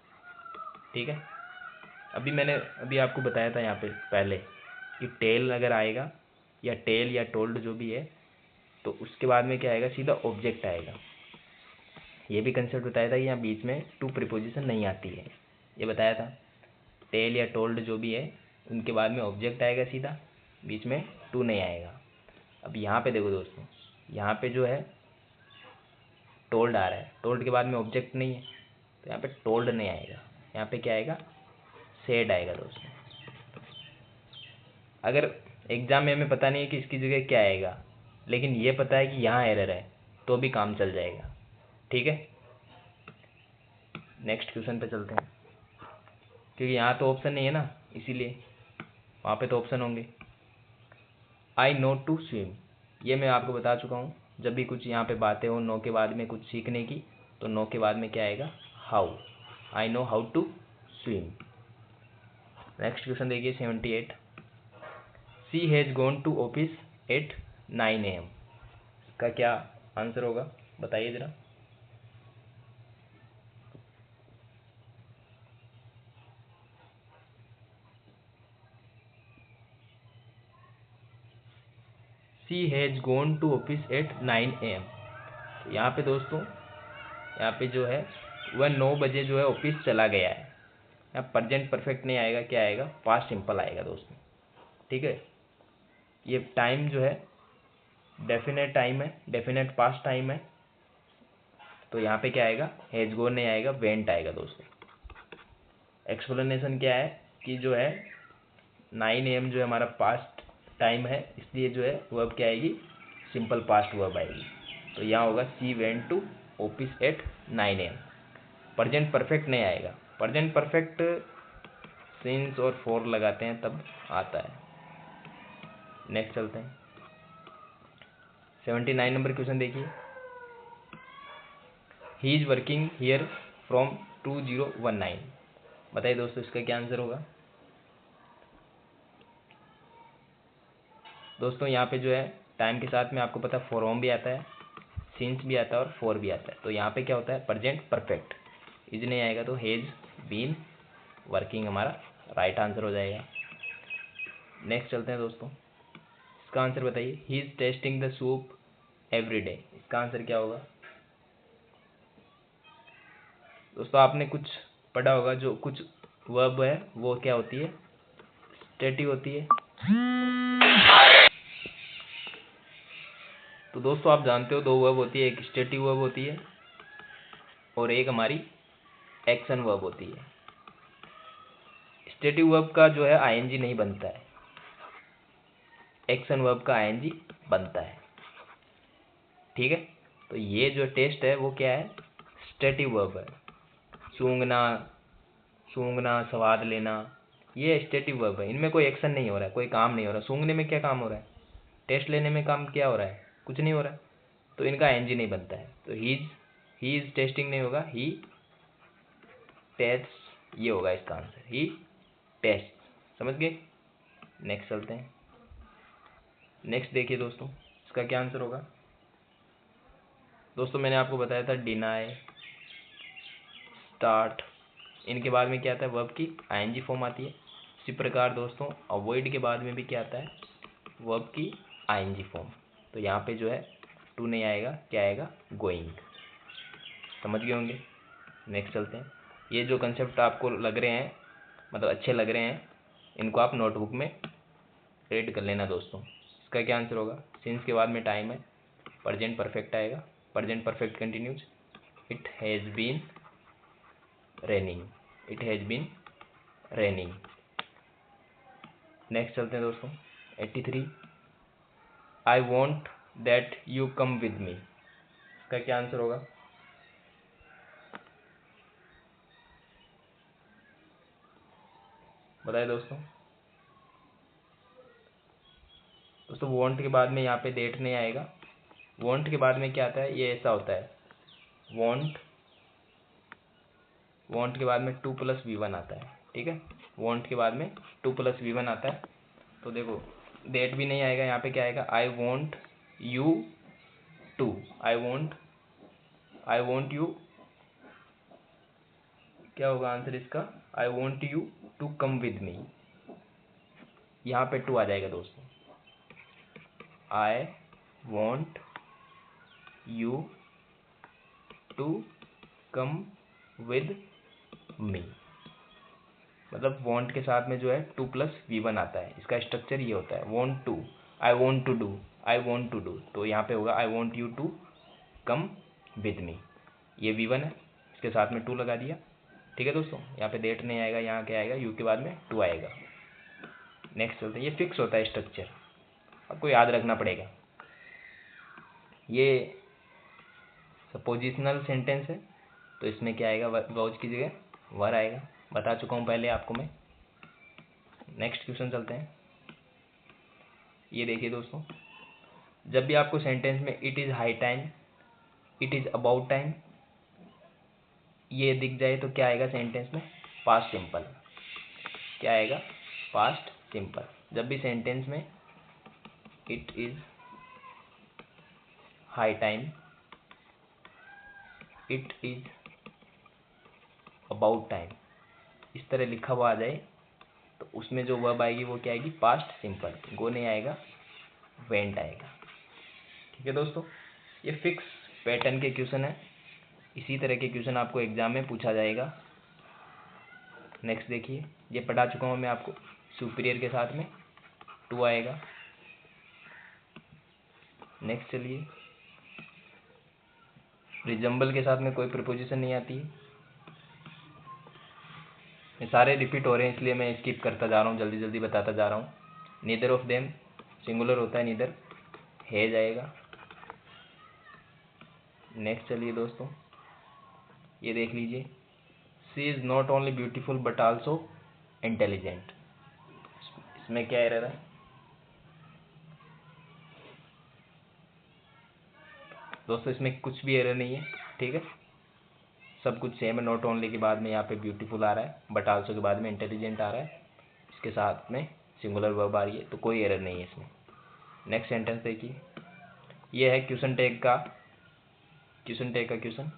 ठीक है, अभी आपको बताया था यहाँ पे पहले कि टेल अगर आएगा, या टेल या टोल्ड जो भी है, तो उसके बाद में क्या आएगा? सीधा ऑब्जेक्ट आएगा। ये भी कंसेप्ट बताया था कि यहाँ बीच में टू प्रीपोजिशन नहीं आती है, ये बताया था। टेल या टोल्ड जो भी है, उनके बाद में ऑब्जेक्ट आएगा सीधा, बीच में टू नहीं आएगा। अब यहाँ पे देखो दोस्तों, यहाँ पे जो है टोल्ड आ रहा है, टोल्ड के बाद में ऑब्जेक्ट नहीं है, तो यहाँ पे टोल्ड नहीं आएगा, यहाँ पे क्या आएगा, सेड आएगा दोस्तों। अगर एग्जाम में हमें पता नहीं है कि इसकी जगह क्या आएगा, लेकिन ये पता है कि यहाँ एरर है, तो भी काम चल जाएगा। ठीक है, नेक्स्ट क्वेश्चन पे चलते हैं, क्योंकि यहाँ तो ऑप्शन नहीं है ना, इसीलिए वहाँ पे तो ऑप्शन होंगे। आई नो टू स्विम, ये मैं आपको बता चुका हूँ, जब भी कुछ यहाँ पे बातें हो नो के बाद में कुछ सीखने की, तो नो के बाद में क्या आएगा, how. I know how to swim. Next question देखिए 78। She has gone to office at 9 AM। इसका क्या आंसर होगा, बताइए ज़रा। She has gone to office at 9 AM। तो यहाँ पे दोस्तों, यहाँ पे जो है वह 9 बजे जो है ऑफिस चला गया है। यहाँ प्रेजेंट परफेक्ट नहीं आएगा, क्या आएगा, पास्ट सिंपल आएगा दोस्तों। ठीक है, ये टाइम जो है डेफिनेट टाइम है, डेफिनेट पास्ट टाइम है, तो यहाँ पे क्या आएगा, हैज गॉन नहीं आएगा, वेंट आएगा दोस्तों। एक्सप्लेनेशन क्या है कि जो है 9 AM जो है हमारा पास्ट टाइम है, इसलिए जो है वर्ब क्या आएगी, सिंपल पास्ट वर्ब आएगी। तो यहाँ होगा she went to office at 9 AM। Present perfect नहीं आएगा, प्रेजेंट परफेक्ट सिंस और फॉर लगाते हैं तब आता है। नेक्स्ट चलते हैं, 79 नंबर क्वेश्चन देखिए। He is working here from 2019। बताइए दोस्तों इसका क्या आंसर होगा। दोस्तों यहाँ पे जो है टाइम के साथ में आपको पता है फ्रॉम भी आता है, सिंस भी आता है और फॉर भी आता है। तो यहाँ पे क्या होता है, प्रेजेंट परफेक्ट, इज नहीं आएगा तो हैज बीन वर्किंग हमारा राइट आंसर हो जाएगा। नेक्स्ट चलते हैं दोस्तों, इसका आंसर बताइए। He is testing the soup every day, इसका आंसर क्या होगा। दोस्तों आपने कुछ पढ़ा होगा, जो कुछ वर्ब है वो क्या होती है, स्टेटिव होती है। तो दोस्तों आप जानते हो दो वर्ब होती है, एक स्टेटिव वर्ब होती है और एक हमारी एक्शन वर्ब होती है। स्टेटिव वर्ब का जो है आईएनजी नहीं बनता है, एक्शन वर्ब का आईएनजी बनता है। ठीक है, तो ये जो टेस्ट है वो क्या है, स्टेटिव वर्ब है। सूंघना, सूंघना, स्वाद लेना, ये स्टेटिव वर्ब है, इनमें कोई एक्शन नहीं हो रहा है, कोई काम नहीं हो रहा। सूंघने में क्या काम हो रहा है, टेस्ट लेने में काम क्या हो रहा है, कुछ नहीं हो रहा है, तो इनका एनजी नहीं बनता है। तो ही इज टेस्टिंग नहीं होगा, ही टेस्ट, ये होगा इसका आंसर, ही टेस्ट। समझ गए। नेक्स्ट चलते हैं, नेक्स्ट देखिए दोस्तों इसका क्या आंसर होगा। दोस्तों मैंने आपको बताया था डिनाई, स्टार्ट, इनके बाद में क्या आता है, वर्ब की आईएनजी फॉर्म आती है। इसी प्रकार दोस्तों अवॉइड के बाद में भी क्या आता है, वर्ब की आईएनजी फॉर्म। तो यहाँ पे जो है टू नहीं आएगा, क्या आएगा, गोइंग। समझ गए होंगे। नेक्स्ट चलते हैं, ये जो कंसेप्ट आपको लग रहे हैं, मतलब अच्छे लग रहे हैं, इनको आप नोटबुक में रीड कर लेना दोस्तों। इसका क्या आंसर होगा, सिंस के बाद में टाइम है, प्रेजेंट परफेक्ट आएगा, present perfect continuous, it has been raining, it has been raining. Next चलते हैं दोस्तों 83। I want that you come with me, इसका क्या आंसर होगा। बताइए दोस्तों। दोस्तों वॉन्ट के बाद में यहाँ पे डेट नहीं आएगा, वॉन्ट के बाद में क्या आता है, ये ऐसा होता है, वॉन्ट, वॉन्ट के बाद में 2+V1 आता है। ठीक है, वॉन्ट के बाद में 2+V1 आता है। तो देखो डेट भी नहीं आएगा, यहाँ पे क्या आएगा, I want you to, I want you, क्या होगा आंसर इसका, I want you to come with me, यहाँ पे टू आ जाएगा दोस्तों। I want you to come with me, मतलब वॉन्ट के साथ में जो है 2+V1 आता है। इसका स्ट्रक्चर ये होता है, want to, I want to do, I want to do, तो यहाँ पे होगा I want you to come with me. ये V1 है, इसके साथ में टू लगा दिया। ठीक है दोस्तों, यहाँ पे डेट नहीं आएगा, यहाँ क्या आएगा, यू के बाद में टू आएगा। नेक्स्ट चलते हैं। ये फिक्स होता है स्ट्रक्चर, आपको याद रखना पड़ेगा। ये सपोजिशनल सेंटेंस है, तो इसमें क्या आएगा, वॉज की जगह वर आएगा। बता चुका हूँ पहले आपको मैं। नेक्स्ट क्वेश्चन चलते हैं। ये देखिए दोस्तों, जब भी आपको सेंटेंस में it is high time, it is about time ये दिख जाए तो क्या आएगा सेंटेंस में, पास्ट सिंपल। क्या आएगा, पास्ट सिंपल। जब भी सेंटेंस में it is high time, it is about time इस तरह लिखा हुआ आ जाए तो उसमें जो वर्ब आएगी वो क्या आएगी, पास्ट सिंपल। गो नहीं आएगा, वेंट आएगा। ठीक है दोस्तों, ये फिक्स पैटर्न के क्वेश्चन है। इसी तरह के क्वेश्चन आपको एग्जाम में पूछा जाएगा। नेक्स्ट देखिए, ये पढ़ा चुका हूँ मैं आपको। सुपीरियर के साथ में टू आएगा। नेक्स्ट चलिए, रिजम्बल के साथ में कोई प्रीपोजिशन नहीं आती है। ये सारे रिपीट हो रहे हैं इसलिए मैं स्किप करता जा रहा हूँ, जल्दी जल्दी बताता जा रहा हूँ। नीदर ऑफ देम सिंगुलर होता है, नीदर है जाएगा। नेक्स्ट चलिए दोस्तों, ये देख लीजिए, she is not only beautiful but also intelligent. इसमें क्या एरर है दोस्तों, इसमें कुछ भी एरर नहीं है। ठीक है, सब कुछ सेम है। नॉट ओनली के बाद में यहाँ पे ब्यूटीफुल आ रहा है, बट आल्सो के बाद में इंटेलिजेंट आ रहा है, इसके साथ में सिंगुलर वर्ब आ रही है, तो कोई एरर नहीं है इसमें। नेक्स्ट सेंटेंस देखिए, ये है क्वेश्चन टैग का क्वेश्चन।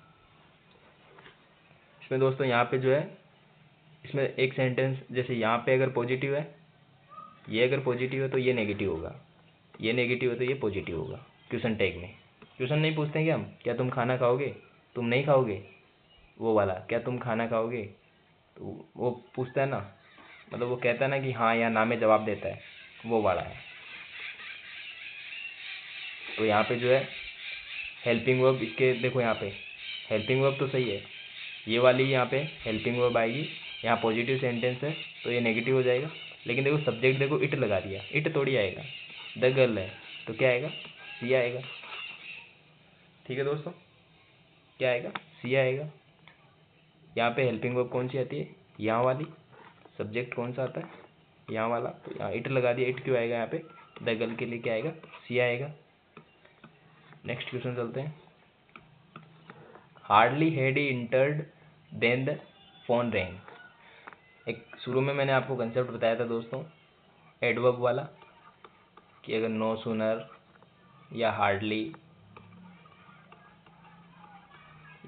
इसमें दोस्तों यहाँ पे जो है, इसमें एक सेंटेंस जैसे यहाँ पे अगर पॉजिटिव है, ये अगर पॉजिटिव है तो ये नेगेटिव होगा, ये नेगेटिव है तो ये पॉजिटिव होगा। क्वेश्चन टैग में क्वेश्चन नहीं पूछते हैं कि हम, क्या तुम खाना खाओगे, तुम नहीं खाओगे, वो वाला क्या तुम खाना खाओगे, तो वो पूछता है ना, मतलब वो कहता है ना कि हाँ या ना में जवाब देता है, वो वाला है। तो यहाँ पे जो है हेल्पिंग वर्ब, इसके देखो यहाँ पे हेल्पिंग वर्ब तो सही है, ये वाली यहाँ पे हेल्पिंग वर्ब आएगी। यहाँ पॉजिटिव सेंटेंस है तो ये नेगेटिव हो जाएगा, लेकिन देखो सब्जेक्ट देखो इट लगा दिया, इट थोड़ी आएगा, द गर्ल है तो क्या आएगा, सी आएगा। ठीक है दोस्तों, क्या आएगा, सी आएगा। यहाँ पे हेल्पिंग वर्ब कौन सी आती है, यहाँ वाली। सब्जेक्ट कौन सा आता है, यहाँ वाला, तो यहाँ इट लगा दिया, इट क्यों आएगा यहाँ पे, द गर्ल के लिए क्या आएगा, सी आएगा। नेक्स्ट क्वेश्चन चलते हैं। Hardly had he entered then the phone rang. एक शुरू में मैंने आपको कंसेप्ट बताया था दोस्तों, एडवर्ब वाला, कि अगर नो सूनर या हार्डली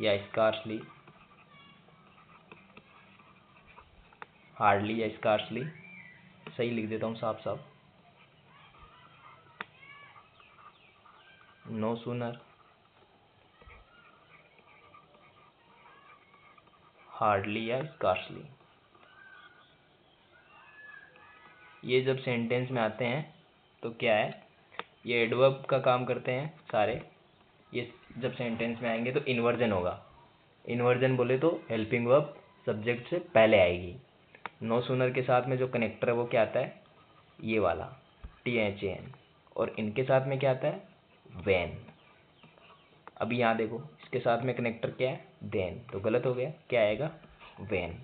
या स्कार्सली, हार्डली या स्कार्सली, सही लिख देता हूँ साफ साफ, नो सूनर, हार्डली या स्कार्सली, ये जब सेंटेंस में आते हैं तो क्या है, ये एडवर्ब का काम करते हैं सारे। ये जब सेंटेंस में आएंगे तो इन्वर्जन होगा। इन्वर्जन बोले तो हेल्पिंग वर्ब सब्जेक्ट से पहले आएगी। नो सूनर के साथ में जो कनेक्टर है वो क्या आता है, ये वाला THAN, और इनके साथ में क्या आता है, वैन। अभी यहाँ देखो इसके साथ में कनेक्टर क्या है, देन, तो गलत हो गया, क्या आएगा, वैन।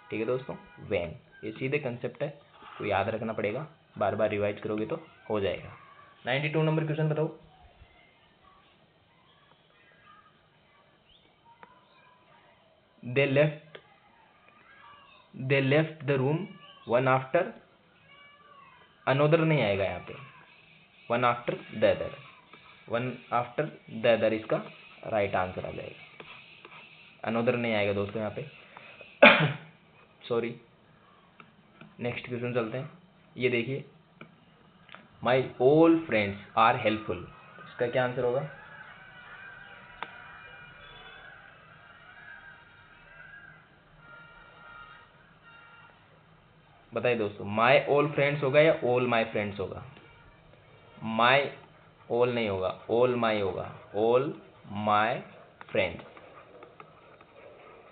ठीक है दोस्तों, वैन। ये सीधे कंसेप्ट है, तो याद रखना पड़ेगा, बार बार रिवाइज करोगे तो हो जाएगा। 92 नंबर क्वेश्चन बताओ। They left the room one after, another नहीं आएगा यहाँ पे, one after the other, one after the other इसका राइट आंसर आ जाएगा। अनोदर नहीं आएगा दोस्तों यहाँ पे सॉरी। नेक्स्ट क्वेश्चन चलते हैं। ये देखिए, my all friends are helpful, इसका क्या आंसर होगा, बताइए दोस्तों। माई ऑल फ्रेंड्स होगा या ऑल माई फ्रेंड्स होगा, माई ऑल नहीं होगा, ऑल माई होगा, ऑल माई फ्रेंड्स।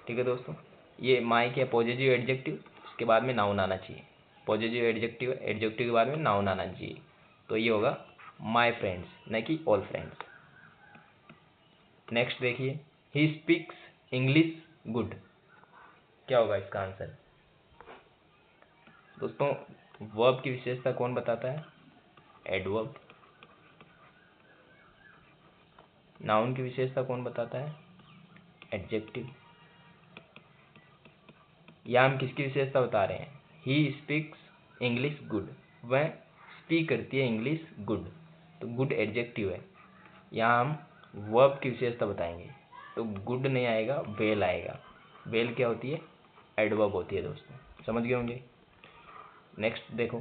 ठीक है दोस्तों, ये माई के पॉजिटिव एडजेक्टिव, इसके बाद में नाउन आना चाहिए। पॉजिटिव एडजेक्टिव, एडजेक्टिव के बाद में नाउन आना चाहिए। तो ये होगा माई फ्रेंड्स, न कि ऑल फ्रेंड्स। नेक्स्ट देखिए, ही स्पीक्स इंग्लिश गुड। क्या होगा इसका आंसर? दोस्तों वर्ब की विशेषता कौन बताता है? एडवर्ब। नाउन की विशेषता कौन बताता है? एडजेक्टिव। या हम किसकी विशेषता बता रहे हैं? ही स्पीक्स इंग्लिश गुड, वह स्पीक करती है इंग्लिश गुड, तो गुड एडजेक्टिव है। यहाँ हम वर्ब की विशेषता बताएंगे, तो गुड नहीं आएगा, वेल आएगा। वेल क्या होती है? एडवर्ब होती है दोस्तों, समझ गए होंगे। नेक्स्ट देखो,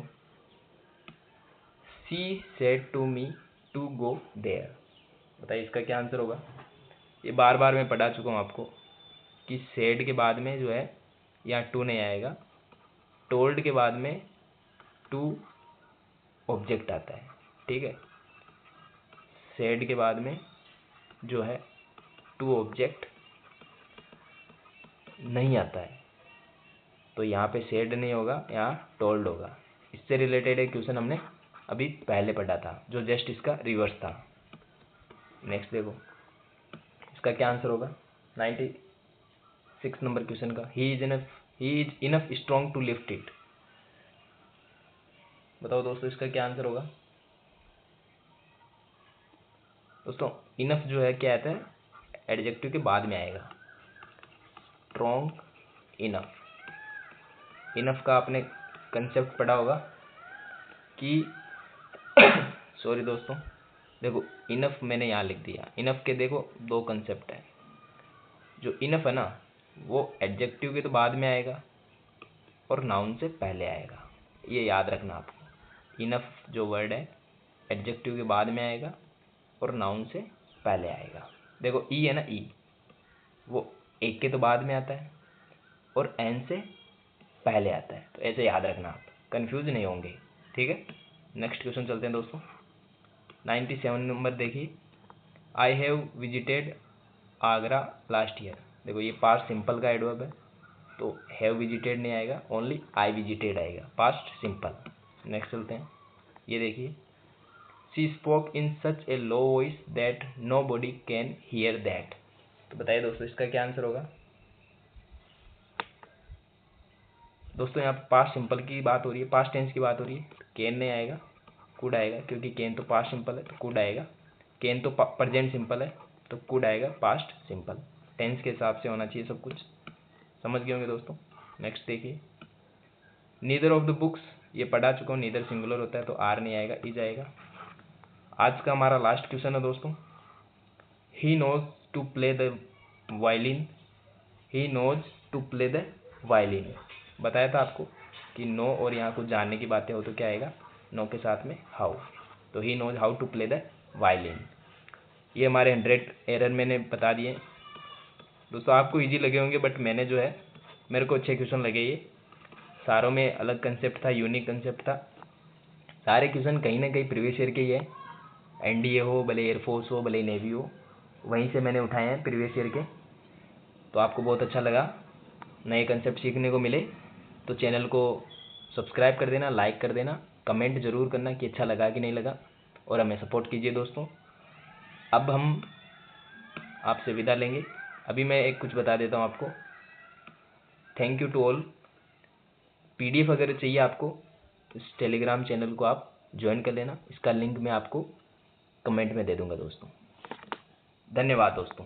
she said to me to go there. बताइए इसका क्या आंसर होगा? ये बार बार मैं पढ़ा चुका हूँ आपको कि सेड के बाद में जो है यहाँ टू नहीं आएगा, टोल्ड के बाद में टू ऑब्जेक्ट आता है। ठीक है, सेड के बाद में जो है टू ऑब्जेक्ट नहीं आता है, तो यहाँ पे सेड नहीं होगा, यहाँ टोल्ड होगा। इससे रिलेटेड एक क्वेश्चन हमने अभी पहले पढ़ा था, जो जस्ट इसका रिवर्स था। नेक्स्ट देखो, इसका क्या आंसर होगा 96 नंबर क्वेश्चन का? He is enough strong to lift it. बताओ दोस्तों इसका क्या आंसर होगा? दोस्तों इनफ जो है क्या आता है? एडजेक्टिव के बाद में आएगा। Strong, enough. इनफ का आपने कंसेप्ट पढ़ा होगा कि सॉरी दोस्तों, देखो इनफ मैंने यहाँ लिख दिया। इनफ के देखो दो कंसेप्ट है। जो इनफ है ना, वो एडजेक्टिव के तो बाद में आएगा और नाउन से पहले आएगा, ये याद रखना आपको। इनफ जो वर्ड है एडजेक्टिव के बाद में आएगा और नाउन से पहले आएगा। देखो ई है ना, ई वो एक के तो बाद में आता है और एन से पहले आता है, तो ऐसे याद रखना, आप कंफ्यूज नहीं होंगे। ठीक है, नेक्स्ट क्वेश्चन चलते हैं दोस्तों। 97 नंबर देखिए, I have visited Agra last year. देखो ये पास्ट सिंपल का एडवर्ब है, तो हैव विजिटेड नहीं आएगा, ओनली आई विजिटेड आएगा, पास्ट सिंपल। नेक्स्ट चलते हैं, ये देखिए, she spoke in such a low voice that nobody can hear that. तो बताइए दोस्तों इसका क्या आंसर होगा? दोस्तों यहाँ पास्ट सिंपल की बात हो रही है, पास्ट टेंस की बात हो रही है, तो कैन नहीं आएगा, कुड आएगा, क्योंकि कैन तो पास्ट सिंपल है तो कुड आएगा। कैन तो प्रेजेंट सिंपल है तो कुड आएगा, पास्ट सिंपल। टेंस के हिसाब से होना चाहिए सब कुछ, समझ गए होंगे दोस्तों। नेक्स्ट देखिए, नीदर ऑफ द बुक्स, ये पढ़ा चुका हूँ, नीदर सिंगुलर होता है तो आर नहीं आएगा, इज आएगा। आज का हमारा लास्ट क्वेश्चन है दोस्तों, he knows to play the violin. He knows to play the violin. बताया था आपको कि नो और यहाँ कुछ जानने की बातें हो तो क्या आएगा? नो के साथ में हाउ, तो he knows how to play the violin. ये हमारे 100 एरर मैंने बता दिए दोस्तों। आपको इजी लगे होंगे, बट मैंने जो है मेरे को अच्छे क्वेश्चन लगे। ये सारों में अलग कंसेप्ट था, यूनिक कंसेप्ट था। सारे क्वेश्चन कहीं ना कहीं प्रीवियस ईयर के ही है, एनडीए हो, भले एयरफोर्स हो, भले नेवी हो, वहीं से मैंने उठाए हैं प्रीवियस ईयर के। तो आपको बहुत अच्छा लगा, नए कंसेप्ट सीखने को मिले, तो चैनल को सब्सक्राइब कर देना, लाइक कर देना, कमेंट ज़रूर करना कि अच्छा लगा कि नहीं लगा, और हमें सपोर्ट कीजिए दोस्तों। अब हम आपसे विदा लेंगे। अभी मैं एक कुछ बता देता हूँ आपको। Thank you to all. PDF अगर चाहिए आपको, इस टेलीग्राम चैनल को आप ज्वाइन कर लेना, इसका लिंक मैं आपको कमेंट में दे दूँगा दोस्तों। धन्यवाद दोस्तों।